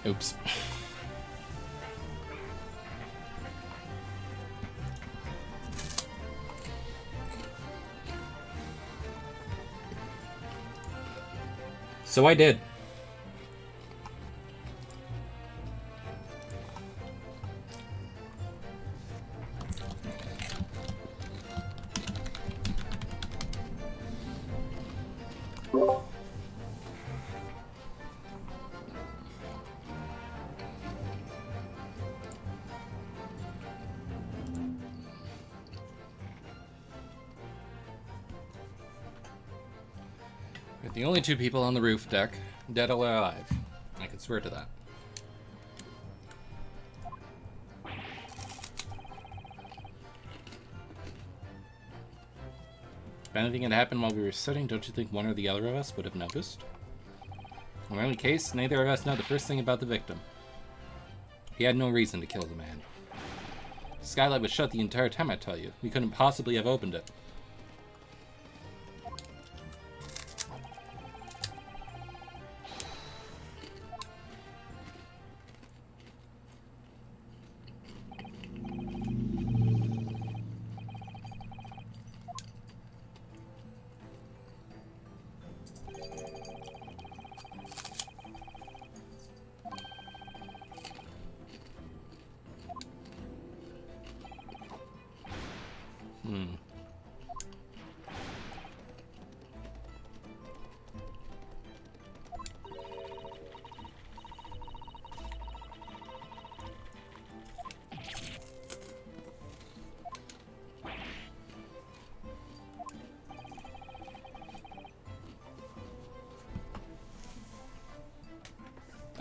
A: Oops. So I did. We're the only two people on the roof deck. Dead or alive. I can swear to that. If anything had happened while we were sitting, don't you think one or the other of us would have noticed? In any case, neither of us know the first thing about the victim. He had no reason to kill the man. The skylight was shut the entire time, I tell you. We couldn't possibly have opened it.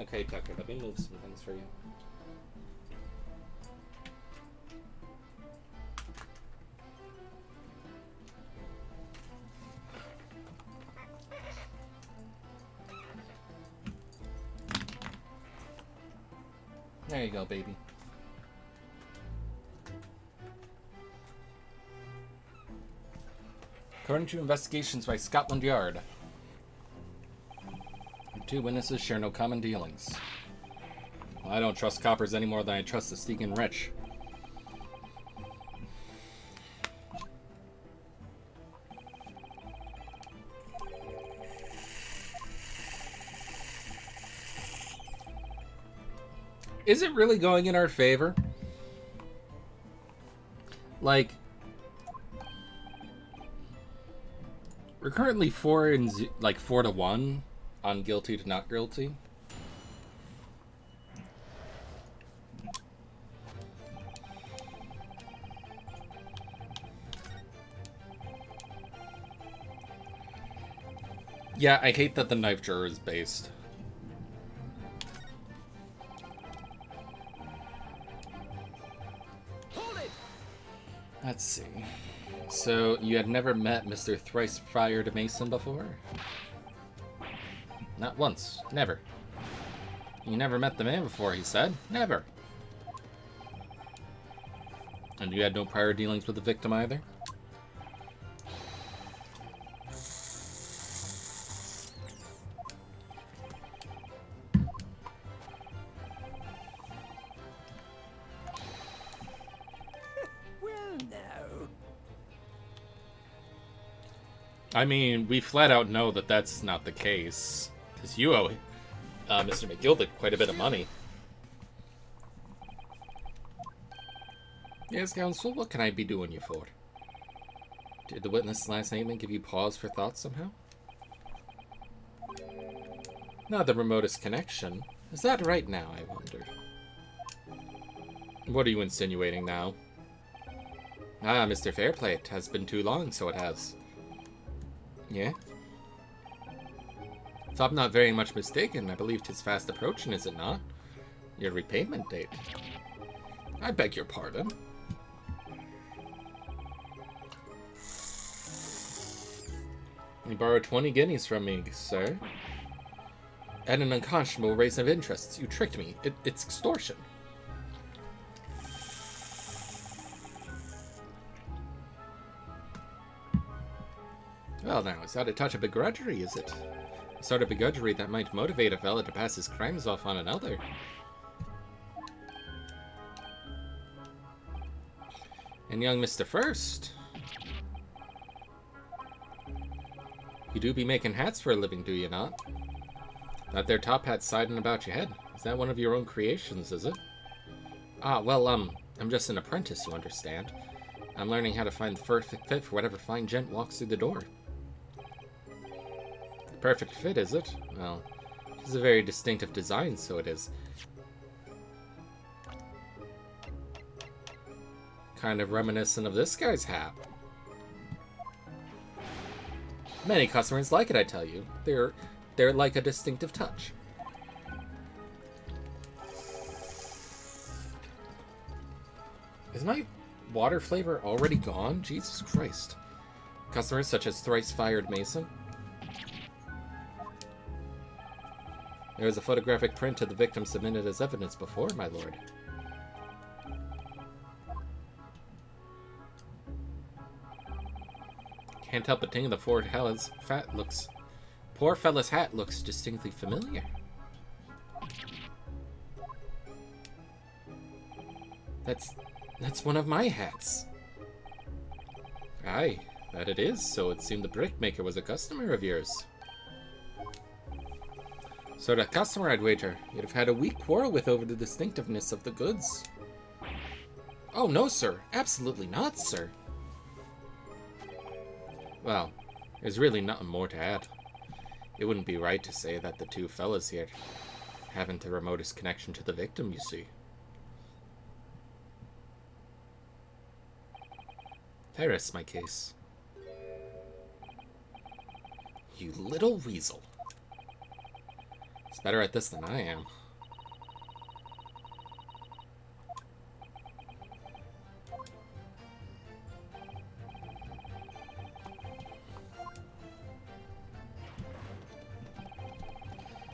A: Okay, Tucker, let me move some things for you. There you go, baby. According to investigations by Scotland Yard, two witnesses share no common dealings. Well, I don't trust coppers any more than I trust the sneaking rich. Is it really going in our favor? Like, we're currently 4 to 1 on guilty to not guilty. Yeah, I hate that the knife drawer is based. Let's see. So, you had never met Mr. Thrice Fired Mason before? Not once. Never. You never met the man before, he said. Never. And you had no prior dealings with the victim either? I mean, we flat out know that that's not the case. Because you owe Mr. McGildick quite a bit of money. Yes, counsel, what can I be doing you for? Did the witness last statement give you pause for thought somehow? Not the remotest connection. Is that right now, I wondered? What are you insinuating now? Ah, Mr. Fairplay, it has been too long, so it has. Yeah? If I'm not very much mistaken, I believe 'tis fast approaching, is it not? Your repayment date. I beg your pardon. You borrowed 20 guineas from me, sir. At an unconscionable rate of interest. You tricked me. It's extortion. Well now, is that a touch of begrudgery, is it? A sort of begrudgery that might motivate a fella to pass his crimes off on another. And young Mr. First. You do be making hats for a living, do you not? That there top hat siding about your head. Is that one of your own creations, is it? Ah, well, I'm just an apprentice, you understand. I'm learning how to find the perfect fit for whatever fine gent walks through the door. The perfect fit, is it? Well, it's a very distinctive design, so it is. Kind of reminiscent of this guy's hat. Many customers like it, I tell you. They're They're like a distinctive touch. Is my water flavor already gone? Jesus Christ. Customers such as Thrice Fired Mason. There was a photographic print of the victim submitted as evidence before, my lord. Can't help but think the poor fella's hat looks distinctly familiar. That's one of my hats. Aye, that it is. So it seemed the brickmaker was a customer of yours. So the customer, I'd wager, you'd have had a weak quarrel with over the distinctiveness of the goods. Oh, no, sir. Absolutely not, sir. Well, there's really nothing more to add. It wouldn't be right to say that the two fellas here haven't the remotest connection to the victim, you see. I rest my case. You little weasel. He's better at this than I am.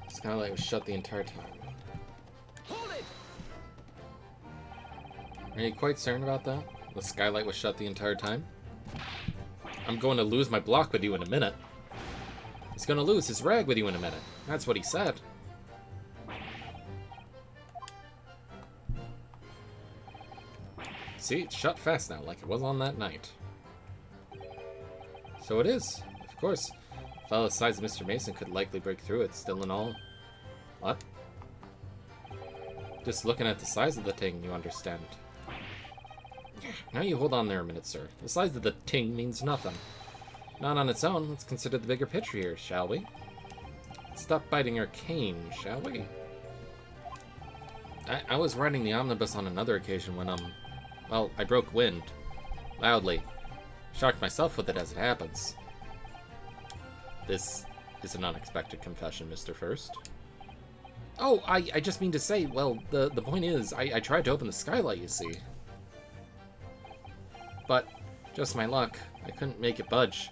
A: Skylight was shut the entire time.
B: Hold it!
A: Are you quite certain about that? The skylight was shut the entire time? I'm going to lose my block with you in a minute. He's going to lose his rag with you in a minute. That's what he said. See, it's shut fast now, like it was on that night. So it is. Of course. A fellow the size of Mr. Mason could likely break through it, still and all. What? Just looking at the size of the thing, you understand. Now you hold on there a minute, sir. The size of the ting means nothing. Not on its own. Let's consider the bigger picture here, shall we? Stop biting our cane, shall we? I was riding the omnibus on another occasion when, well, I broke wind. Loudly. Shocked myself with it as it happens. This is an unexpected confession, Mr. First. Oh, I just mean to say, well, the point is, I tried to open the skylight, you see. But, just my luck, I couldn't make it budge.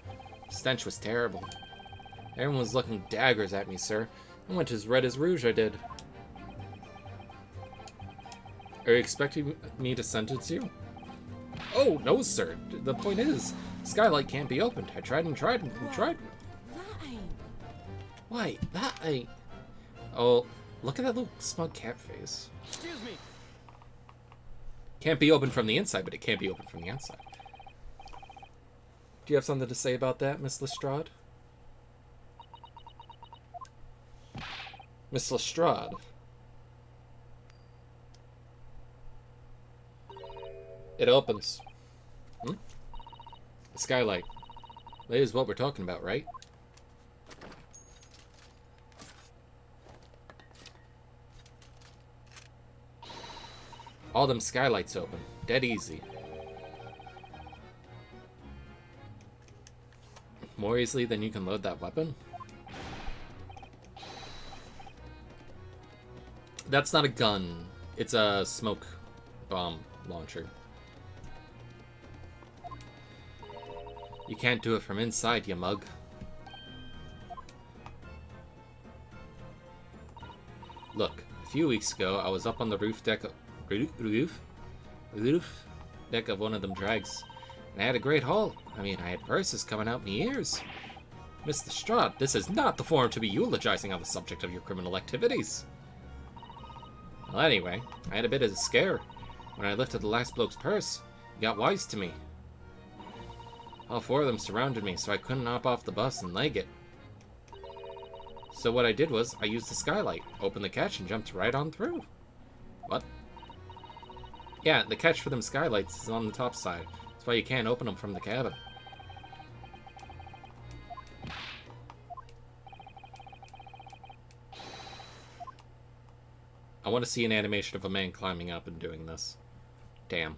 A: The stench was terrible. Everyone was looking daggers at me, sir. I went as red as rouge, I did. Are you expecting me to sentence you? Oh, no, sir. The point is, skylight can't be opened. I tried and tried and tried.
C: That ain't...
A: Why, that ain't... Oh, look at that little smug cat face.
B: Excuse me.
A: Can't be opened from the inside, but it can't be opened from the outside. Do you have something to say about that, Miss Lestrade? Miss Lestrade. It opens. The skylight. That is what we're talking about, right? All them skylights open. Dead easy. More easily than you can load that weapon? That's not a gun. It's a smoke bomb launcher. You can't do it from inside, you mug. Look, a few weeks ago, I was up on the roof deck of one of them drags. And I had a great haul. I mean, I had purses coming out my ears. Mr. Strahd, this is not the forum to be eulogizing on the subject of your criminal activities. Well, anyway, I had a bit of a scare. When I lifted the last bloke's purse, he got wise to me. All four of them surrounded me, so I couldn't hop off the bus and leg it. So what I did was, I used the skylight, opened the catch, and jumped right on through. What? Yeah, the catch for them skylights is on the top side. That's why you can't open them from the cabin. I want to see an animation of a man climbing up and doing this. Damn.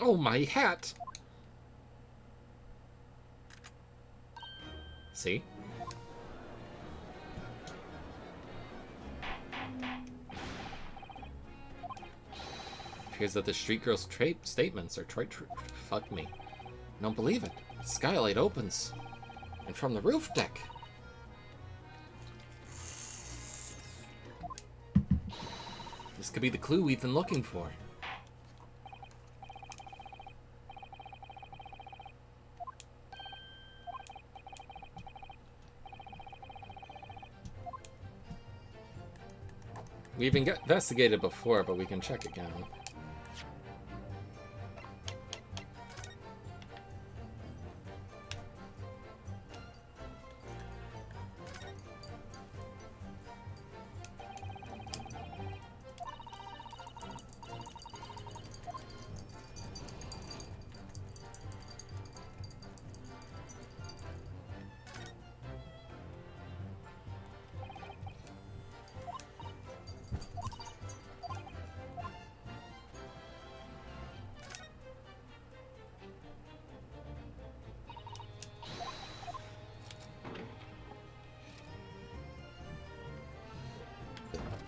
A: Oh, my hat! See? Appears that the street girl's statements are fuck me. I don't believe it. The skylight opens. And from the roof deck. This could be the clue we've been looking for. We've investigated before, but we can check again.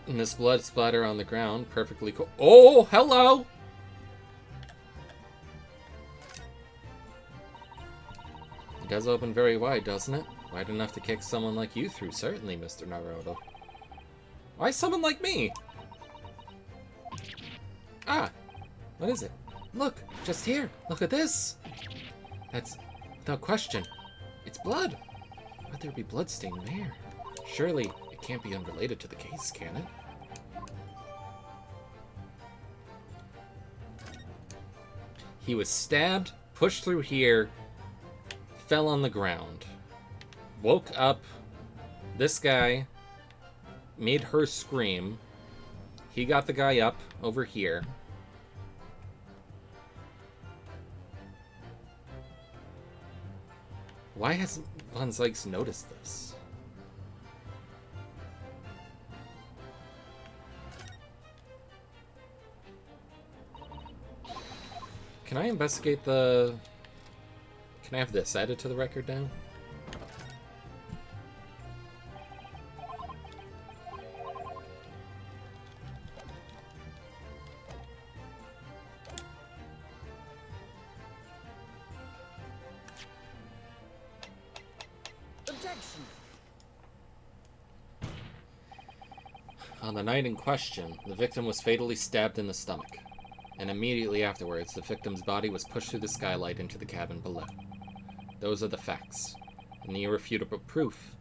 A: And this blood splatter on the ground, perfectly cool. Oh, hello! It does open very wide, doesn't it? Wide enough to kick someone like you through, certainly, Mr. Naruto. Why someone like me? Ah! What is it? Look! Just here! Look at this! That's... without question. It's blood! Why'd there be bloodstain there? Surely, it can't be unrelated to the case, can it? He was stabbed, pushed through here, fell on the ground, woke up this guy, made her scream. He got the guy up over here. Why hasn't Von Zykes noticed this? Can I investigate the... Can I have this added to the record now?
B: Objection.
A: On the night in question, the victim was fatally stabbed in the stomach. And immediately afterwards, the victim's body was pushed through the skylight into the cabin below. Those are the facts, and the irrefutable proof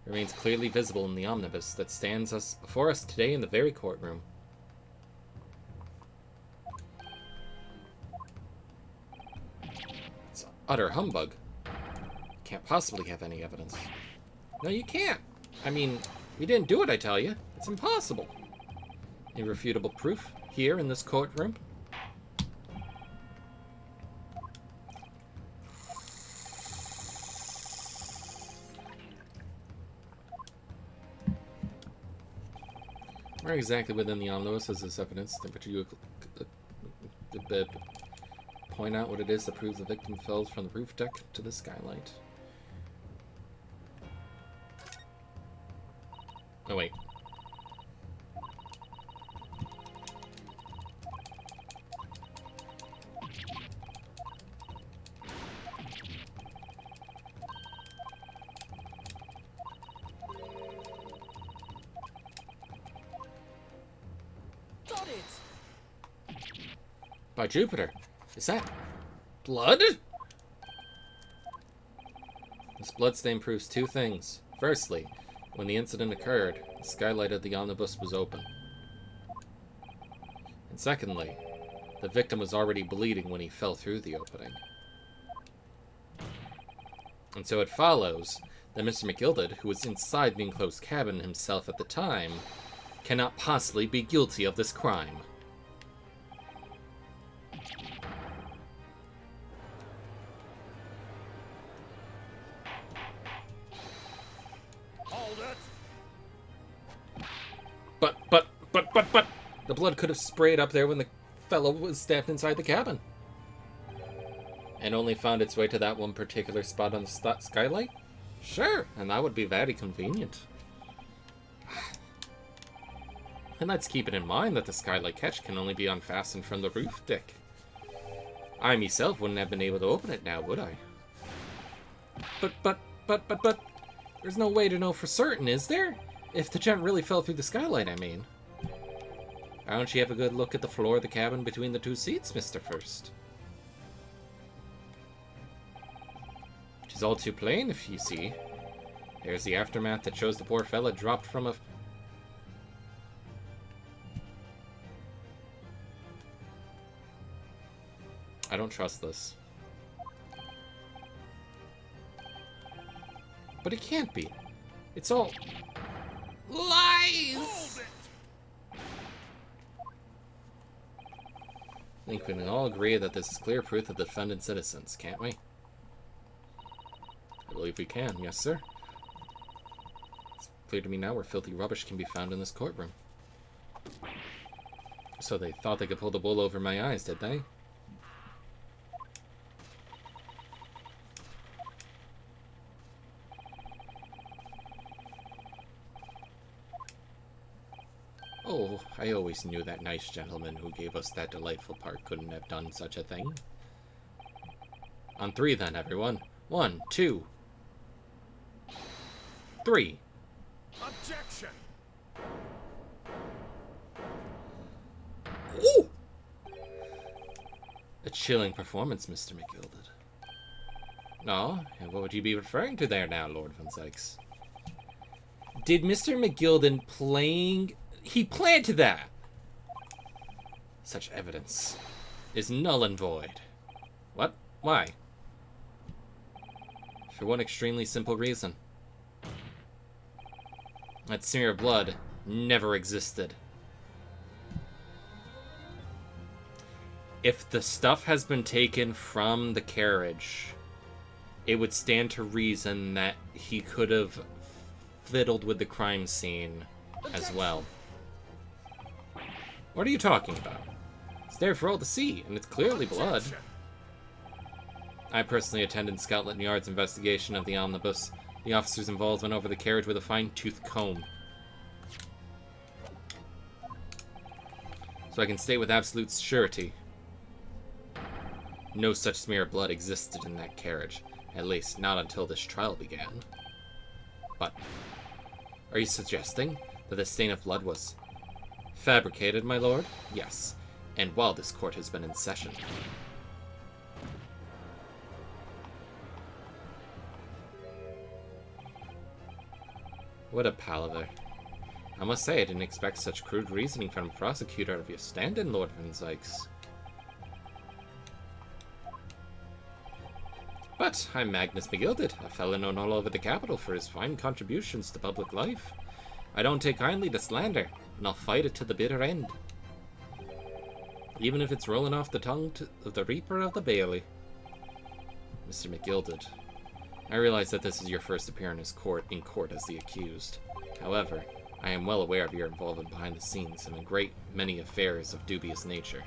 A: remains clearly visible in the omnibus that stands before us today in the very courtroom. It's utter humbug. Can't possibly have any evidence. No, you can't. I mean, we didn't do it, I tell you. It's impossible. Irrefutable proof here in this courtroom. Where exactly within the omnibus is this evidence? Would you point out what it is that proves the victim fell from the roof deck to the skylight? Oh, wait.
B: Got it.
A: By Jupiter, is that blood? This bloodstain proves two things. Firstly, when the incident occurred, the skylight of the omnibus was open. And secondly, the victim was already bleeding when he fell through the opening. And so it follows that Mr. McGilded, who was inside the enclosed cabin himself at the time, cannot possibly be guilty of this crime.
B: Hold it.
A: But, the blood could have sprayed up there when the fellow was stabbed inside the cabin. And only found its way to that one particular spot on the skylight? Sure, and that would be very convenient. And let's keep it in mind that the skylight catch can only be unfastened from the roof deck. I myself wouldn't have been able to open it now, would I? But, there's no way to know for certain, is there? If the gent really fell through the skylight, I mean. Why don't you have a good look at the floor of the cabin between the two seats, Mr. First? It's all too plain, if you see. There's the aftermath that shows the poor fella dropped from a... I don't trust this. But it can't be. It's all... lies! I think we can all agree that this is clear proof of the defendant's innocence, can't we? I believe we can, yes sir. It's clear to me now where filthy rubbish can be found in this courtroom. So they thought they could pull the wool over my eyes, did they? Oh, I always knew that nice gentleman who gave us that delightful part couldn't have done such a thing. On three then, everyone. 1, 2, 3.
B: Objection!
A: Ooh! A chilling performance, Mr. McGilded. No, and what would you be referring to there now, Lord Van Sykes? Did Mr. McGilden playing... He planted that! Such evidence is null and void. What? Why? For one extremely simple reason. That smear of blood never existed. If the stuff has been taken from the carriage, it would stand to reason that he could have fiddled with the crime scene as well. What are you talking about? It's there for all to see, and it's clearly blood. I personally attended Scotland Yard's investigation of the omnibus. The officers involved went over the carriage with a fine-tooth comb. So I can state with absolute surety, no such smear of blood existed in that carriage. At least, not until this trial began. But, are you suggesting that the stain of blood was fabricated, my lord? Yes, and while this court has been in session. What a palaver. I must say I didn't expect such crude reasoning from a prosecutor of your stand-in, Lord Van Sykes. But I'm Magnus McGilded, a fellow known all over the capital for his fine contributions to public life. I don't take kindly to slander, and I'll fight it to the bitter end. Even if it's rolling off the tongue of the Reaper of the Bailey. Mr. McGilded, I realize that this is your first appearance in court as the accused. However, I am well aware of your involvement behind the scenes in a great many affairs of dubious nature.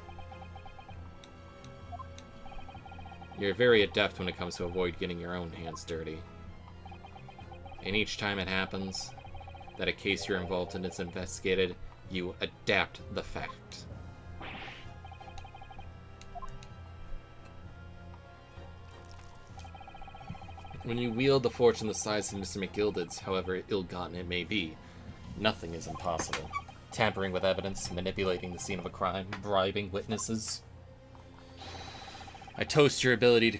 A: You're very adept when it comes to avoid getting your own hands dirty. And each time it happens that a case you're involved in is investigated, you adapt the fact. When you wield the fortune the size of Mr. McGilded's, however ill-gotten it may be, nothing is impossible. Tampering with evidence, manipulating the scene of a crime, bribing witnesses. I toast your ability to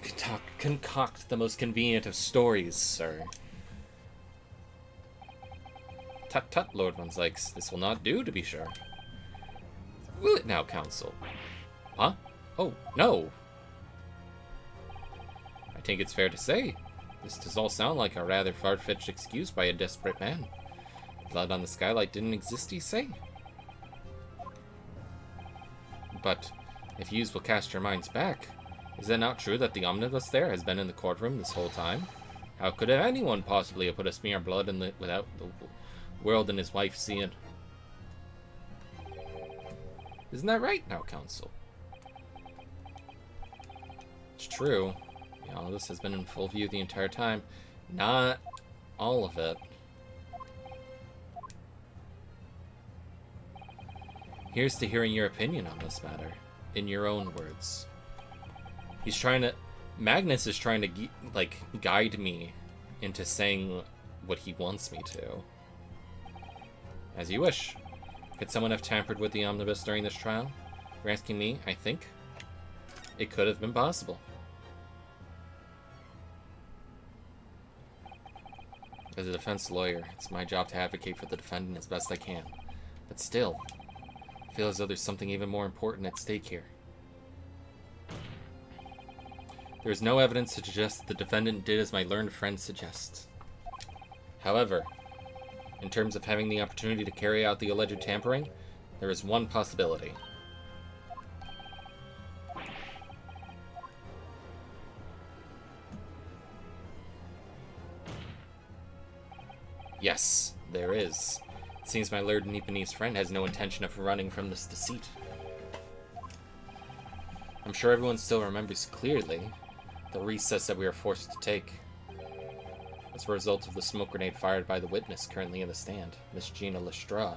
A: concoct the most convenient of stories, sir. Tut tut, Lord Van Sykes. This will not do, to be sure. Will it now, counsel? Huh? Oh, no. I think it's fair to say, this does all sound like a rather far-fetched excuse by a desperate man. Blood on the skylight didn't exist, you say? But, if yous will cast your minds back, is it not true that the omnibus there has been in the courtroom this whole time? How could anyone possibly have put a smear of blood in without the world and his wife seeing? Isn't that right now, counsel? It's true. The omnibus has been in full view the entire time. Not all of it. Here's to hearing your opinion on this matter, in your own words. He's trying to... Magnus is trying to, guide me into saying what he wants me to. As you wish. Could someone have tampered with the omnibus during this trial? If you're asking me, I think it could have been possible. As a defense lawyer, it's my job to advocate for the defendant as best I can. But still, I feel as though there's something even more important at stake here. There is no evidence to suggest that the defendant did as my learned friend suggests. However, in terms of having the opportunity to carry out the alleged tampering, there is one possibility. Yes, there is. It seems my Lord Nipponese friend has no intention of running from this deceit. I'm sure everyone still remembers clearly the recess that we were forced to take as a result of the smoke grenade fired by the witness currently in the stand, Miss Gina Lestrade.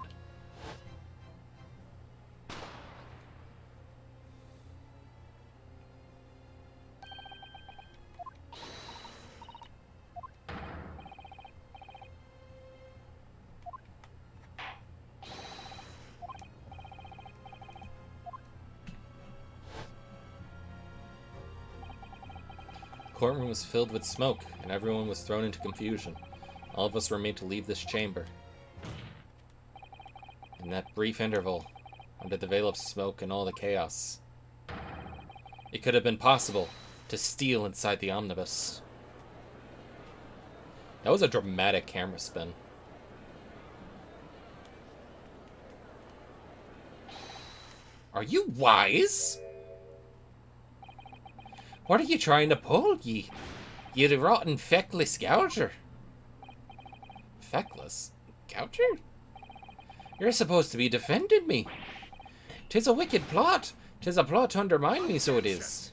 A: The courtroom was filled with smoke, and everyone was thrown into confusion. All of us were made to leave this chamber. In that brief interval, under the veil of smoke and all the chaos, it could have been possible to steal inside the omnibus. That was a dramatic camera spin. Are you wise? What are you trying to pull, you rotten, feckless gouger? Feckless? Gouger? You're supposed to be defending me. 'Tis a wicked plot. 'Tis a plot to undermine me, so it is.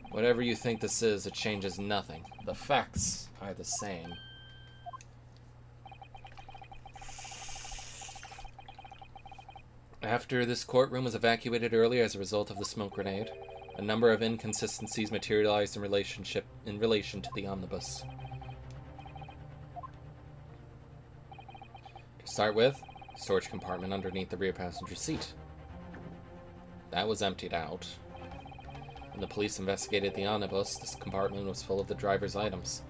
A: Whatever you think this is, it changes nothing. The facts are the same. After this courtroom was evacuated earlier as a result of the smoke grenade, a number of inconsistencies materialized in relation to the omnibus. To start with, storage compartment underneath the rear passenger seat. That was emptied out. When the police investigated the omnibus, this compartment was full of the driver's items.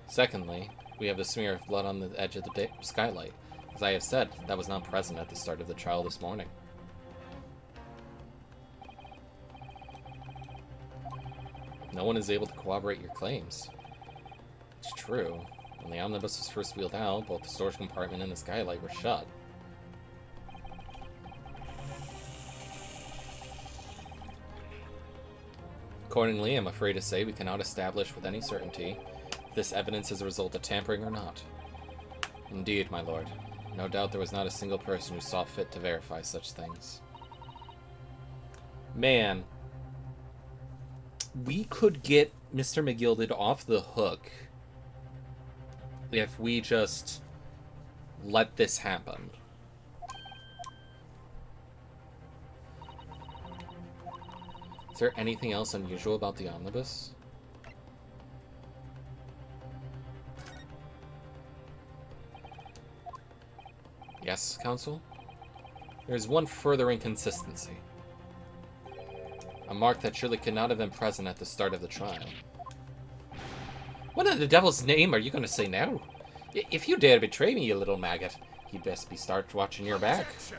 A: Secondly, we have the smear of blood on the edge of the skylight. As I have said, that was not present at the start of the trial this morning. No one is able to corroborate your claims. It's true. When the omnibus was first wheeled out, both the storage compartment and the skylight were shut. Accordingly, I'm afraid to say we cannot establish with any certainty if this evidence is a result of tampering or not. Indeed, my lord. No doubt there was not a single person who saw fit to verify such things. Man. We could get Mr. McGilded off the hook if we just let this happen. Is there anything else unusual about the omnibus? Yes, counsel? There's one further inconsistency. A mark that surely could not have been present at the start of the trial. What in the devil's name are you going to say now? If you dare betray me, you little maggot, you'd best be start watching your back.
B: Objection.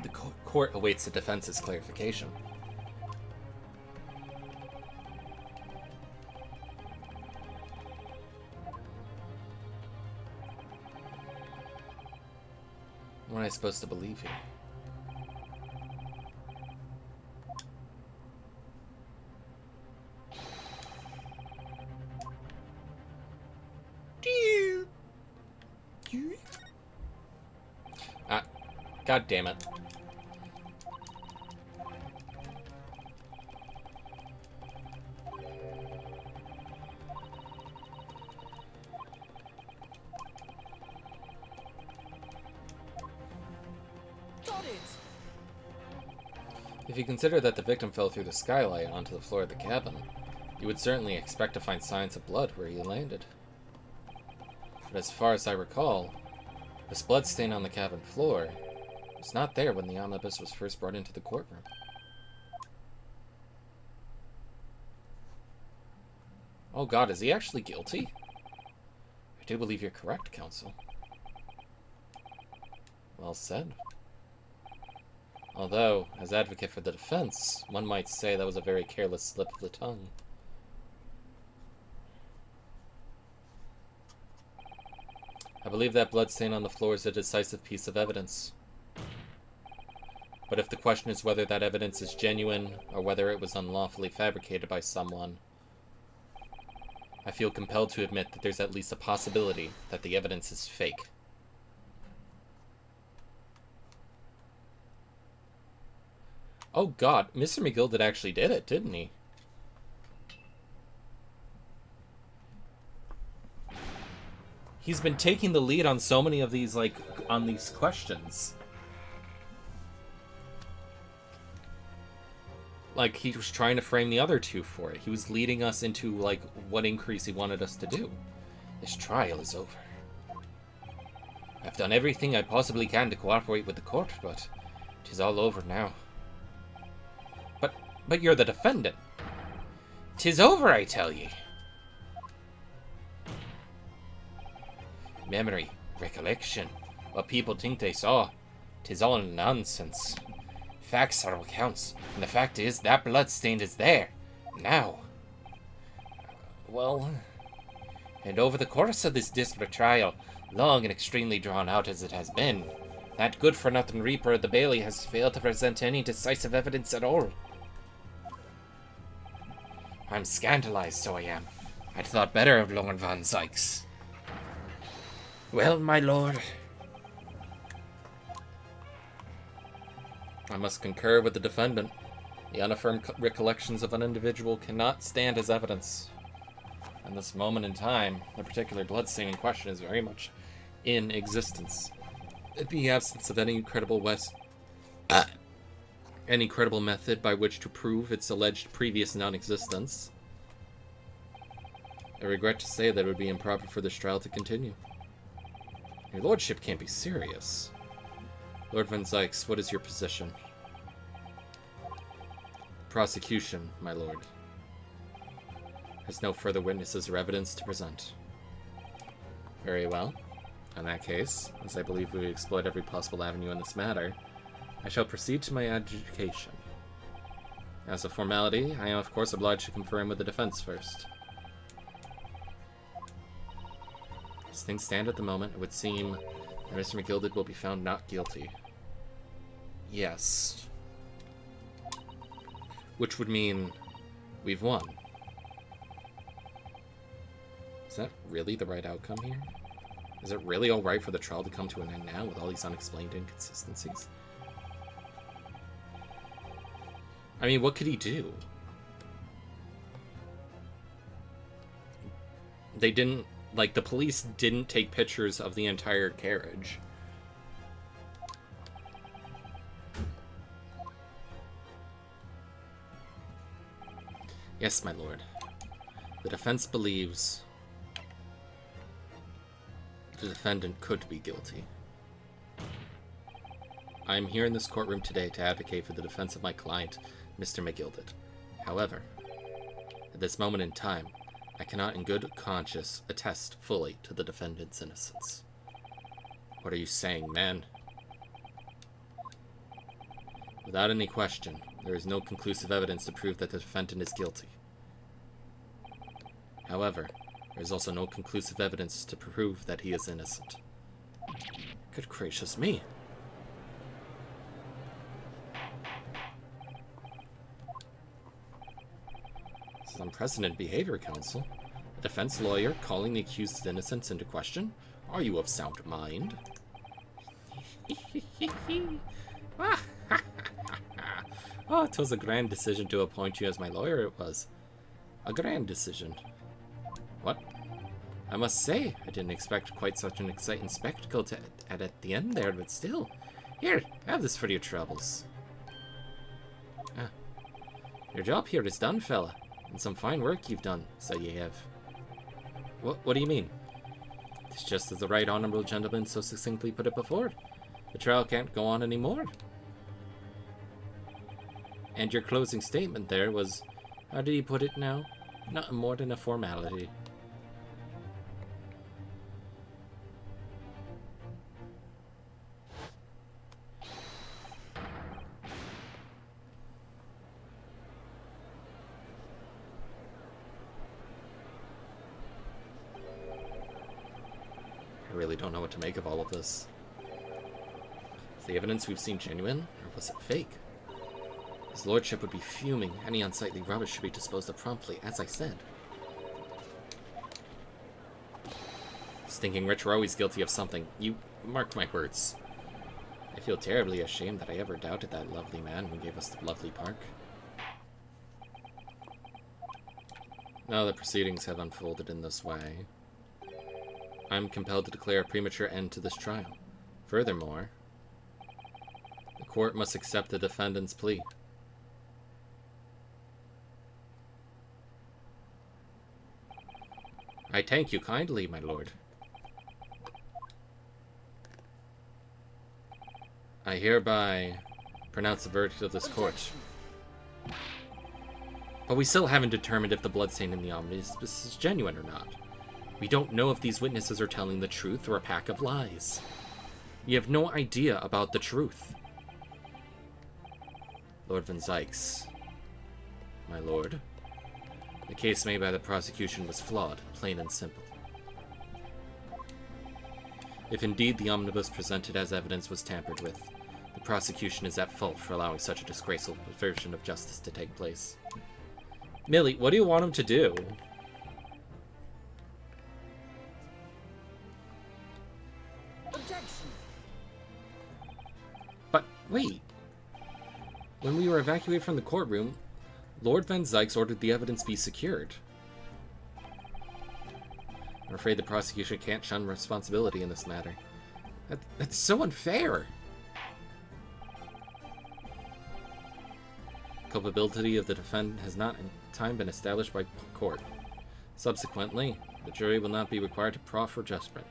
A: The court awaits the defense's clarification. What am I supposed to believe here? God damn it.
C: Got it!
A: If you consider that the victim fell through the skylight onto the floor of the cabin, you would certainly expect to find signs of blood where he landed. But as far as I recall, this blood stain on the cabin floor was not there when the omnibus was first brought into the courtroom. Oh god, is he actually guilty? I do believe you're correct, counsel. Well said. Although, as advocate for the defense, one might say that was a very careless slip of the tongue. I believe that bloodstain on the floor is a decisive piece of evidence. But if the question is whether that evidence is genuine, or whether it was unlawfully fabricated by someone, I feel compelled to admit that there's at least a possibility that the evidence is fake. Oh god, Mr. McGilded actually did it, didn't he? He's been taking the lead on so many of these, like, on these questions. Like, he was trying to frame the other two for it. He was leading us into, like, what increase he wanted us to do. This trial is over. I've done everything I possibly can to cooperate with the court, but it is all over now. But you're the defendant. 'Tis over, I tell ye. Memory, recollection, what people think they saw, 'tis all nonsense. Facts are what counts, and the fact is that bloodstain is there, now. Well, and over the course of this disparate trial, long and extremely drawn out as it has been, that good-for-nothing Reaper of the Bailey has failed to present any decisive evidence at all. I'm scandalized, so I am. I'd thought better of Lord Van Zykes. Well, my lord, I must concur with the defendant. The unaffirmed recollections of an individual cannot stand as evidence. At this moment in time, the particular bloodstain in question is very much in existence. In the absence of any credible any credible method by which to prove its alleged previous non-existence, I regret to say that it would be improper for this trial to continue. Your lordship can't be serious. Lord Van Zykes, what is your position? Prosecution, my lord, has no further witnesses or evidence to present. Very well. In that case, as I believe we explored every possible avenue in this matter, I shall proceed to my adjudication. As a formality, I am of course obliged to confirm with the defense first. As things stand at the moment, it would seem that Mr. McGilded will be found not guilty. Yes. Which would mean we've won. Is that really the right outcome here? Is it really alright for the trial to come to an end now with all these unexplained inconsistencies? I mean, what could he do? They didn't, like, the police didn't take pictures of the entire carriage. Yes, my lord. The defense believes the defendant could be guilty. I am here in this courtroom today to advocate for the defense of my client, Mr. McGilded. However, at this moment in time, I cannot in good conscience attest fully to the defendant's innocence. What are you saying, man? Without any question, there is no conclusive evidence to prove that the defendant is guilty. However, there is also no conclusive evidence to prove that he is innocent. Good gracious me. This is unprecedented behavior, counsel. A defense lawyer calling the accused's innocence into question? Are you of sound mind? Oh, it was a grand decision to appoint you as my lawyer, it was. A grand decision. What? I must say, I didn't expect quite such an exciting spectacle at the end there, but still. Here, have this for your troubles. Ah. Your job here is done, fella. And some fine work you've done, so you have. What do you mean? It's just as the right honorable gentleman so succinctly put it before. The trial can't go on anymore. And your closing statement there was, how did he put it now? Nothing more than a formality. I really don't know what to make of all of this. Is the evidence we've seen genuine, or was it fake? His lordship would be fuming. Any unsightly rubbish should be disposed of promptly, as I said. Stinking rich are always guilty of something. You marked my words. I feel terribly ashamed that I ever doubted that lovely man who gave us the lovely park. Now the proceedings have unfolded in this way, I'm compelled to declare a premature end to this trial. Furthermore, the court must accept the defendant's plea. I thank you kindly, my lord. I hereby pronounce the verdict of this court. But we still haven't determined if the bloodstain in the omnibus is genuine or not. We don't know if these witnesses are telling the truth or a pack of lies. We have no idea about the truth. Lord Van Zykes, my lord, the case made by the prosecution was flawed, plain and simple. If indeed the omnibus presented as evidence was tampered with, the prosecution is at fault for allowing such a disgraceful perversion of justice to take place. Millie, what do you want him to do?
C: Objection.
A: But wait. When we were evacuated from the courtroom, Lord Van Zykes ordered the evidence be secured. I'm afraid the prosecution can't shun responsibility in this matter. That's so unfair! Culpability of the defendant has not in time been established by court. Subsequently, the jury will not be required to proffer judgment.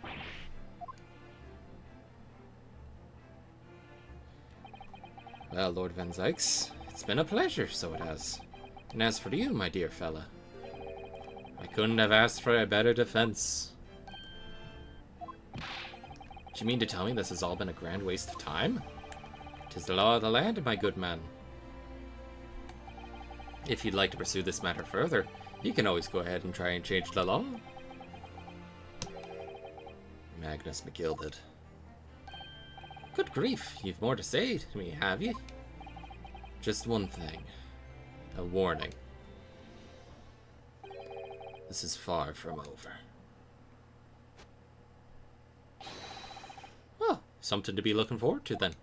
A: Well, Lord Van Zykes, it's been a pleasure, so it has. And as for you, my dear fella, I couldn't have asked for a better defense. Do you mean to tell me this has all been a grand waste of time? 'Tis the law of the land, my good man. If you'd like to pursue this matter further, you can always go ahead and try and change the law. Magnus McGilded. Good grief, you've more to say to me, have you? Just one thing. A warning. This is far from over. Well, something to be looking forward to then.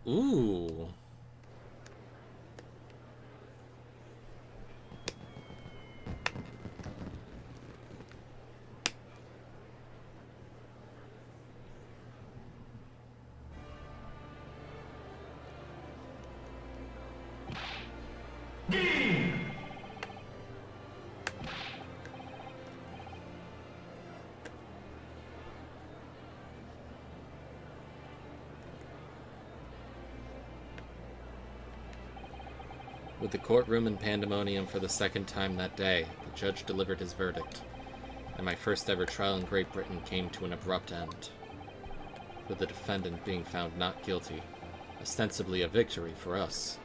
A: Ooh. With the courtroom in pandemonium for the second time that day, the judge delivered his verdict, and my first ever trial in Great Britain came to an abrupt end, with the defendant being found not guilty, ostensibly a victory for us.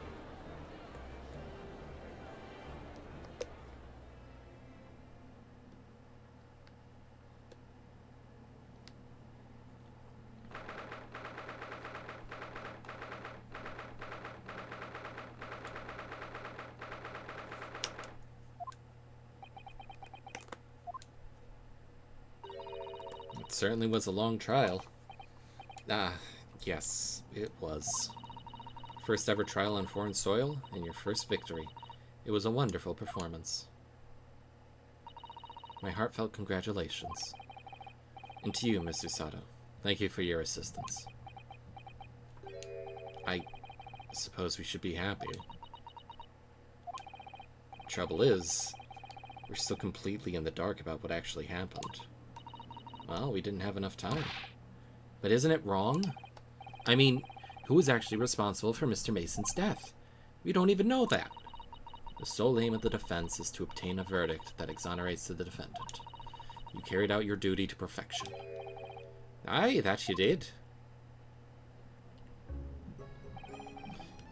A: Certainly was a long trial. Ah, yes, it was. First ever trial on foreign soil, and your first victory. It was a wonderful performance. My heartfelt congratulations. And to you, Mr. Sato. Thank you for your assistance. I suppose we should be happy. Trouble is, we're still completely in the dark about what actually happened. Well, we didn't have enough time. But isn't it wrong? I mean, who was actually responsible for Mr. Mason's death? We don't even know that. The sole aim of the defense is to obtain a verdict that exonerates the defendant. You carried out your duty to perfection. Aye, that you did.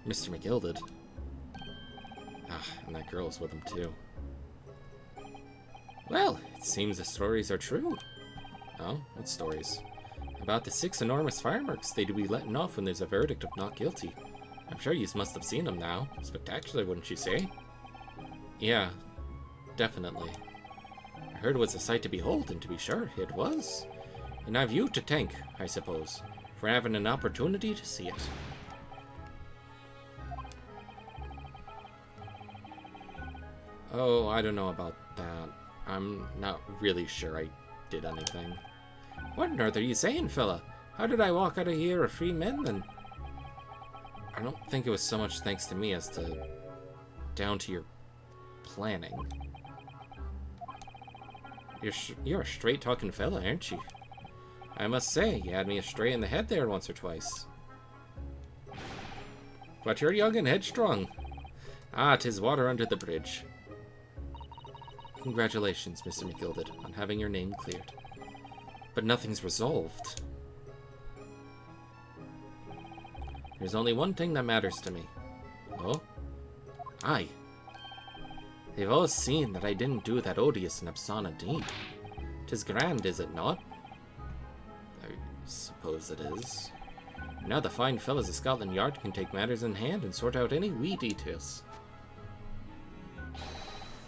A: Mr. McGill did. Ah, and that girl's with him too. Well, it seems the stories are true. Oh, what stories? About the 6 enormous fireworks they'd be letting off when there's a verdict of not guilty. I'm sure you must have seen them now. Spectacular, wouldn't you say? Yeah, definitely. I heard it was a sight to behold, and to be sure, it was. And I've you to thank, I suppose, for having an opportunity to see it. Oh, I don't know about that. I'm not really sure I did anything. What on earth are you saying, fella? How did I walk out of here a free man, then? I don't think it was so much thanks to me as to down to your planning. You're a straight-talking fella, aren't you? I must say, you had me astray in the head there once or twice. But you're young and headstrong. Ah, 'tis water under the bridge. Congratulations, Mr. McGilded, on having your name cleared. But nothing's resolved. There's only one thing that matters to me. Oh? Aye. They've all seen that I didn't do that odious and abscond deed. 'Tis grand, is it not? I suppose it is. Now the fine fellows of Scotland Yard can take matters in hand and sort out any wee details.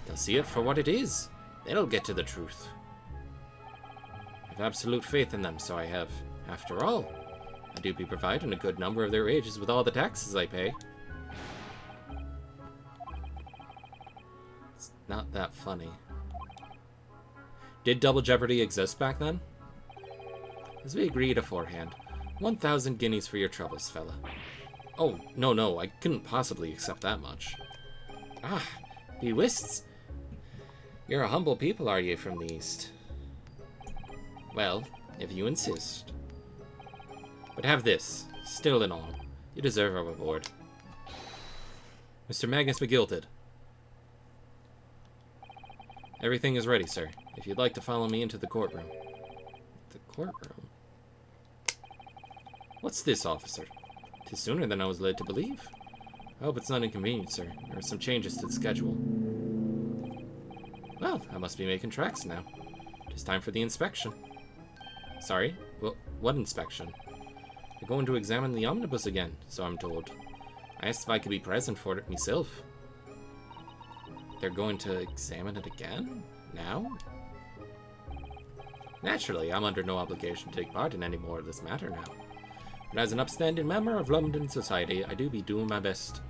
A: They'll see it for what it is. They'll get to the truth. I have absolute faith in them, so I have. After all, I do be providing a good number of their wages with all the taxes I pay. It's not that funny. Did Double Jeopardy exist back then? As we agreed aforehand, 1,000 guineas for your troubles, fella. Oh, no, I couldn't possibly accept that much. Ah, be whists. You're a humble people, are you, from the East? Well, if you insist. But have this, still and all. You deserve a reward. Mr. Magnus McGilded. Everything is ready, sir. If you'd like to follow me into the courtroom. The courtroom? What's this, officer? 'Tis sooner than I was led to believe. I hope it's not inconvenient, sir. There are some changes to the schedule. Well, I must be making tracks now. 'Tis time for the inspection. Sorry? Well, what inspection? They're going to examine the omnibus again, so I'm told. I asked if I could be present for it myself. They're going to examine it again? Now? Naturally, I'm under no obligation to take part in any more of this matter now. But as an upstanding member of London society, I do be doing my best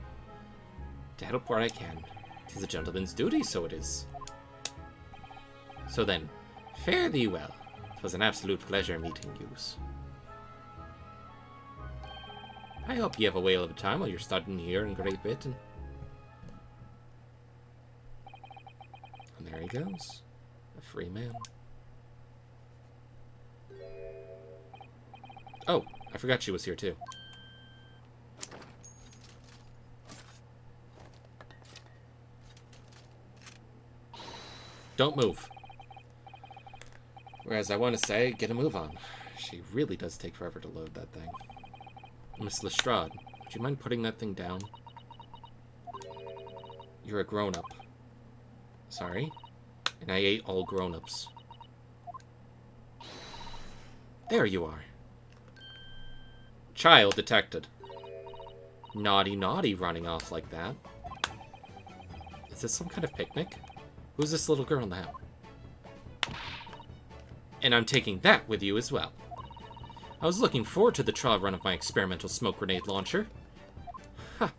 A: to help where I can. 'Tis a gentleman's duty, so it is. So then, fare thee well. 'Twas an absolute pleasure meeting yous. I hope you have a whale of a time while you're studying here in Great Britain. And there he goes. A free man. Oh, I forgot she was here too. Don't move. Whereas I want to say, get a move on. She really does take forever to load that thing. Miss Lestrade, would you mind putting that thing down? You're a grown-up. Sorry? And I ate all grown-ups. There you are. Child detected. Naughty, naughty, running off like that. Is this some kind of picnic? Who's this little girl now? And I'm taking that with you as well. I was looking forward to the trial run of my experimental smoke grenade launcher. Huh.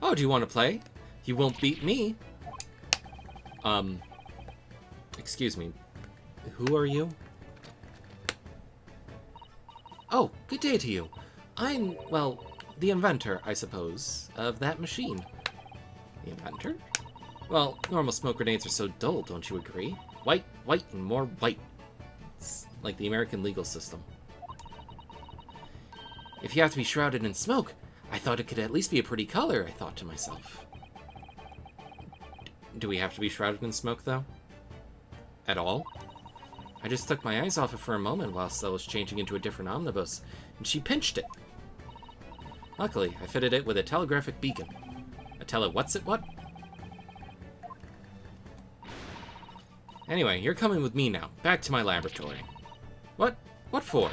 A: Oh, do you want to play? You won't beat me. Excuse me. Who are you? Oh, good day to you. I'm, well, the inventor, I suppose, of that machine. The inventor? Well, normal smoke grenades are so dull, don't you agree? White, white, and more white. It's like the American legal system. If you have to be shrouded in smoke, I thought it could at least be a pretty color, I thought to myself. Do we have to be shrouded in smoke, though? At all? I just took my eyes off it for a moment whilst I was changing into a different omnibus, and she pinched it. Luckily, I fitted it with a telegraphic beacon. A what's it what? Anyway, you're coming with me now, back to my laboratory. What? What for?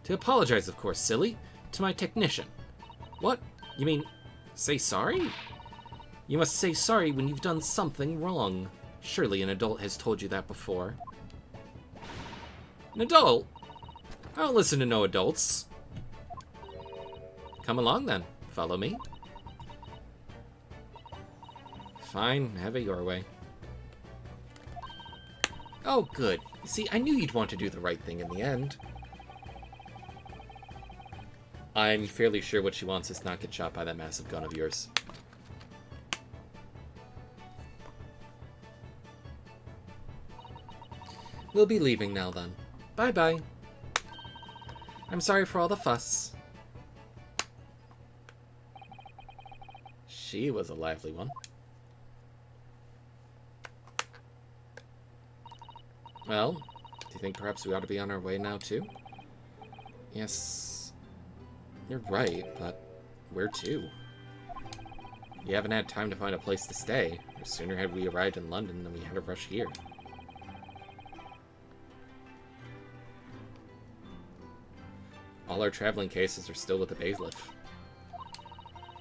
A: To apologize, of course, silly. To my technician. What? You mean, say sorry? You must say sorry when you've done something wrong. Surely an adult has told you that before. An adult? I don't listen to no adults. Come along then. Follow me. Fine, have it your way. Oh, good. See, I knew you'd want to do the right thing in the end. I'm fairly sure what she wants is not get shot by that massive gun of yours. We'll be leaving now, then. Bye-bye. I'm sorry for all the fuss. She was a lively one. Well, do you think perhaps we ought to be on our way now, too? Yes, you're right, but where to? You haven't had time to find a place to stay. No sooner had we arrived in London than we had to rush here. All our traveling cases are still with the bailiff.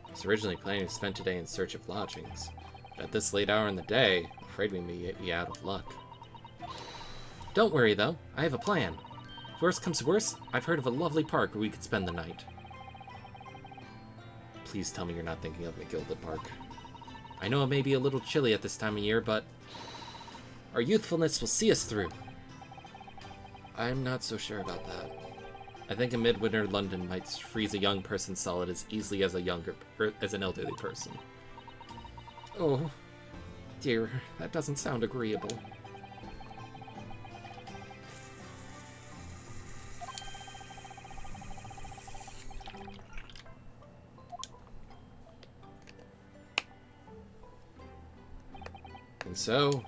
A: I was originally planning to spend today in search of lodgings, but at this late hour in the day, I'm afraid we may be out of luck. Don't worry, though. I have a plan. If worst comes to worst, I've heard of a lovely park where we could spend the night. Please tell me you're not thinking of McGilded Park. I know it may be a little chilly at this time of year, but our youthfulness will see us through. I'm not so sure about that. I think a midwinter London might freeze a young person solid as easily as an elderly person. Oh, dear, that doesn't sound agreeable. And so,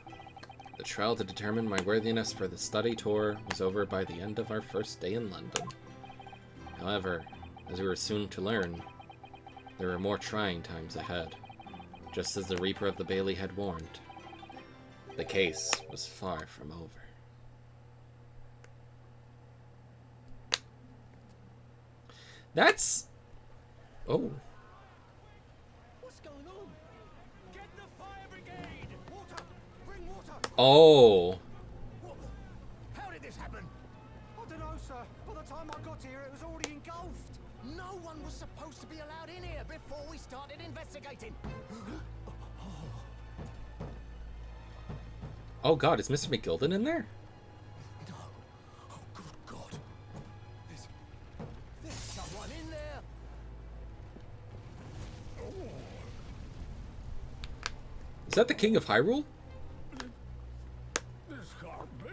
A: the trial to determine my worthiness for the study tour was over by the end of our first day in London. However, as we were soon to learn, there were more trying times ahead, just as the Reaper of the Bailey had warned. The case was far from over. That's... Oh.
B: What's going on? Get the fire brigade! Water! Bring water!
A: Oh.
B: What the... How did this happen? I don't know, sir. By the time I got here, it was already engulfed.
C: No one was supposed to be allowed in here before we started investigating.
A: Oh god, is Mr. McGilden in there?
C: No. Oh, good God. There's someone in there.
A: Is that the King of Hyrule?
B: This can't be.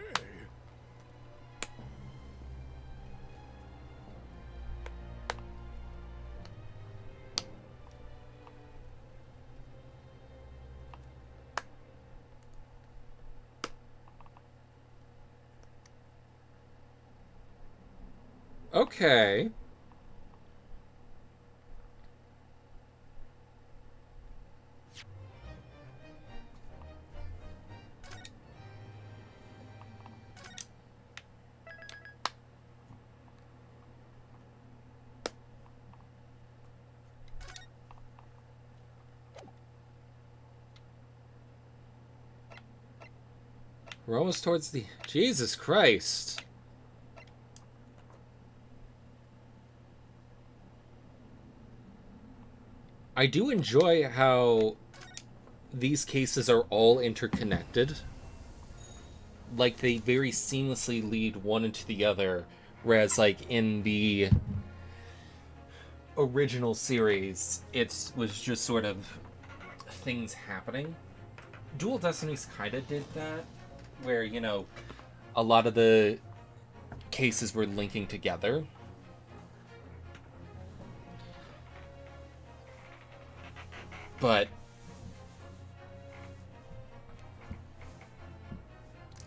A: Okay. We're almost towards the... Jesus Christ. I do enjoy how these cases are all interconnected. Like, they very seamlessly lead one into the other. Whereas, like, in the original series, it was just sort of things happening. Dual Destinies kind of did that, where, you know, a lot of the cases were linking together. But,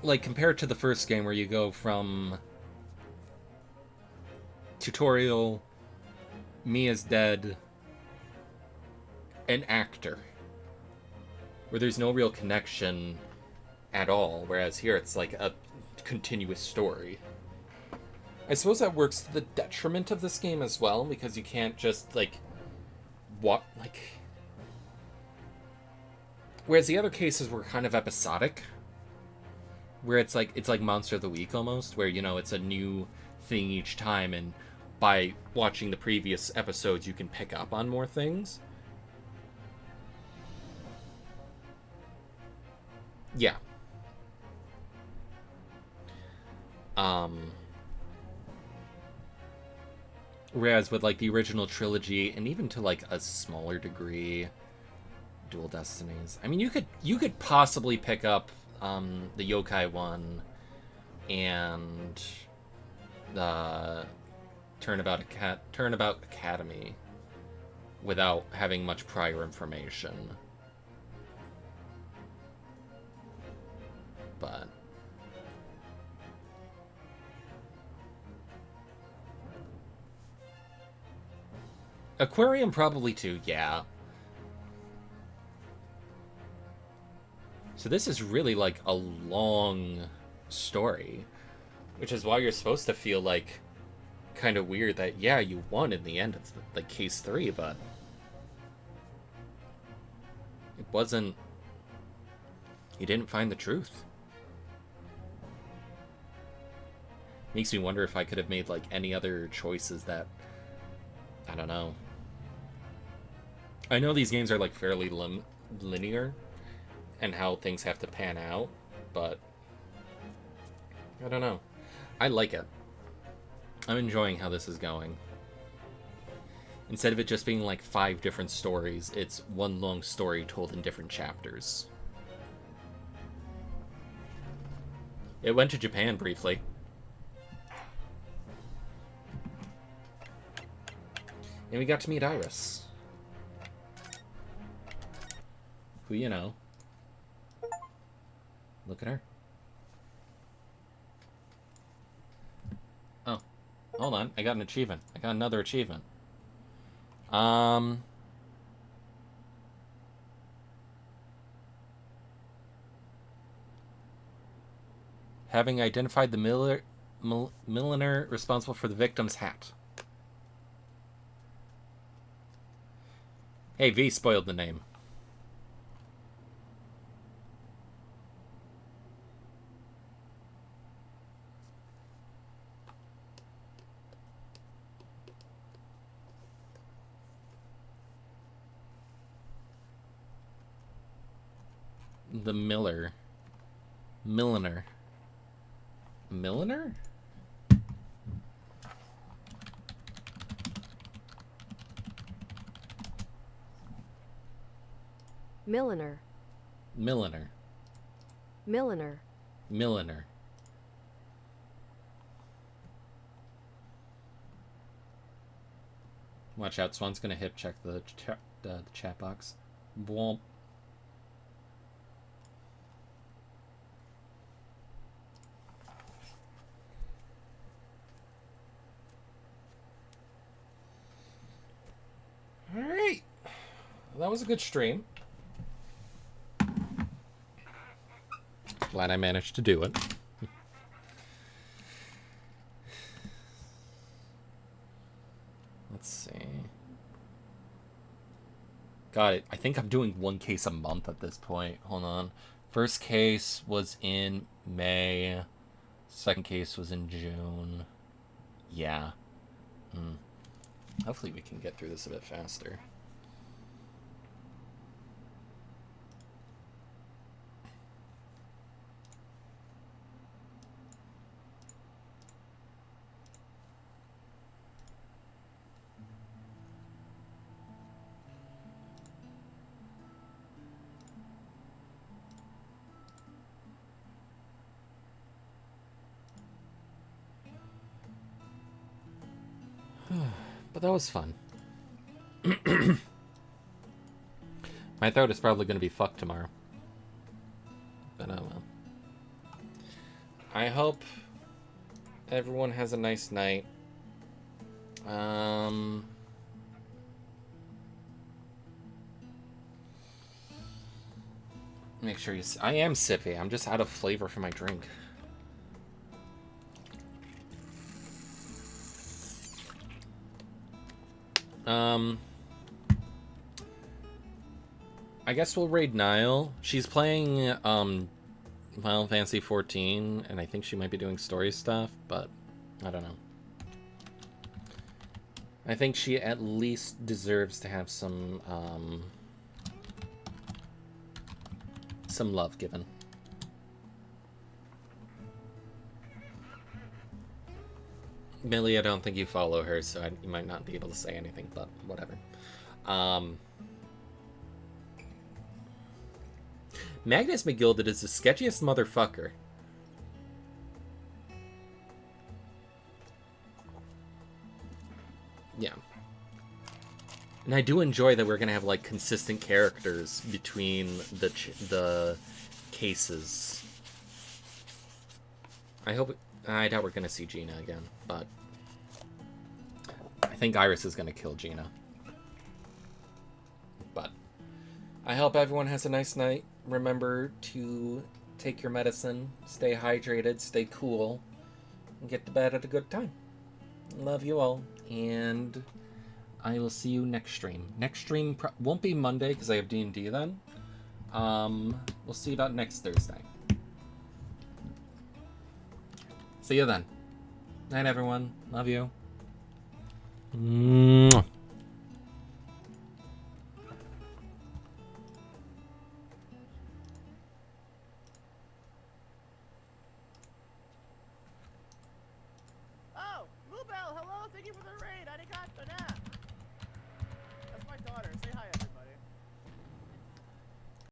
A: like, compared to the first game where you go from tutorial, Mia's dead, an actor, where there's no real connection at all, whereas here it's like a continuous story. I suppose that works to the detriment of this game as well, because you can't just, like, what, like... Whereas the other cases were kind of episodic, where it's like Monster of the Week almost, where, you know, it's a new thing each time, and by watching the previous episodes you can pick up on more things. Yeah. Whereas with, like, the original trilogy, and even to, like, a smaller degree, Dual Destinies, I mean, you could possibly pick up the Yokai one and the Turnabout Academy without having much prior information. But Aquarium probably too, yeah. So this is really, like, a long story, which is why you're supposed to feel, like, kind of weird that, yeah, you won in the end of, like, case 3, but it wasn't... You didn't find the truth. Makes me wonder if I could have made, like, any other choices that... I don't know. I know these games are, like, fairly linear, and how things have to pan out, but I don't know. I like it. I'm enjoying how this is going. Instead of it just being like 5 different stories, it's one long story told in different chapters. It went to Japan briefly. And we got to meet Iris. Who, you know. Look at her. Oh. Hold on. I got an achievement. I got another achievement. Having identified the milliner responsible for the victim's hat. Hey, V spoiled the name. The milliner. Milliner? Milliner?
D: Milliner.
A: Milliner.
D: Milliner.
A: Milliner. Watch out, Swan's gonna hip check the chat box. Womp. Alright. Well, that was a good stream. Glad I managed to do it. Let's see. God, I think I'm doing one case a month at this point. Hold on. First case was in May. Second case was in June. Yeah. Hopefully we can get through this a bit faster. But that was fun. My throat is probably going to be fucked tomorrow. But oh well. I hope everyone has a nice night. Make sure you... I am sippy. I'm just out of flavor for my drink. I guess we'll raid Nile. She's playing Final Fantasy 14, and I think she might be doing story stuff, but I don't know. I think she at least deserves to have some love given. Millie, I don't think you follow her, so you might not be able to say anything, but whatever. Magnus McGilded is the sketchiest motherfucker. Yeah. And I do enjoy that we're gonna have like consistent characters between the cases. I doubt we're gonna see Gina again, but I think Iris is gonna kill Gina. But I hope everyone has a nice night. Remember to take your medicine, stay hydrated, stay cool, and get to bed at a good time. Love you all, and I will see you next stream. Next stream won't be Monday because I have D&D then. We'll see you about next Thursday. See you then. Night, everyone. Love you. Mwah.
C: Oh, Bluebell, hello, thank you for the raid. Arigato na.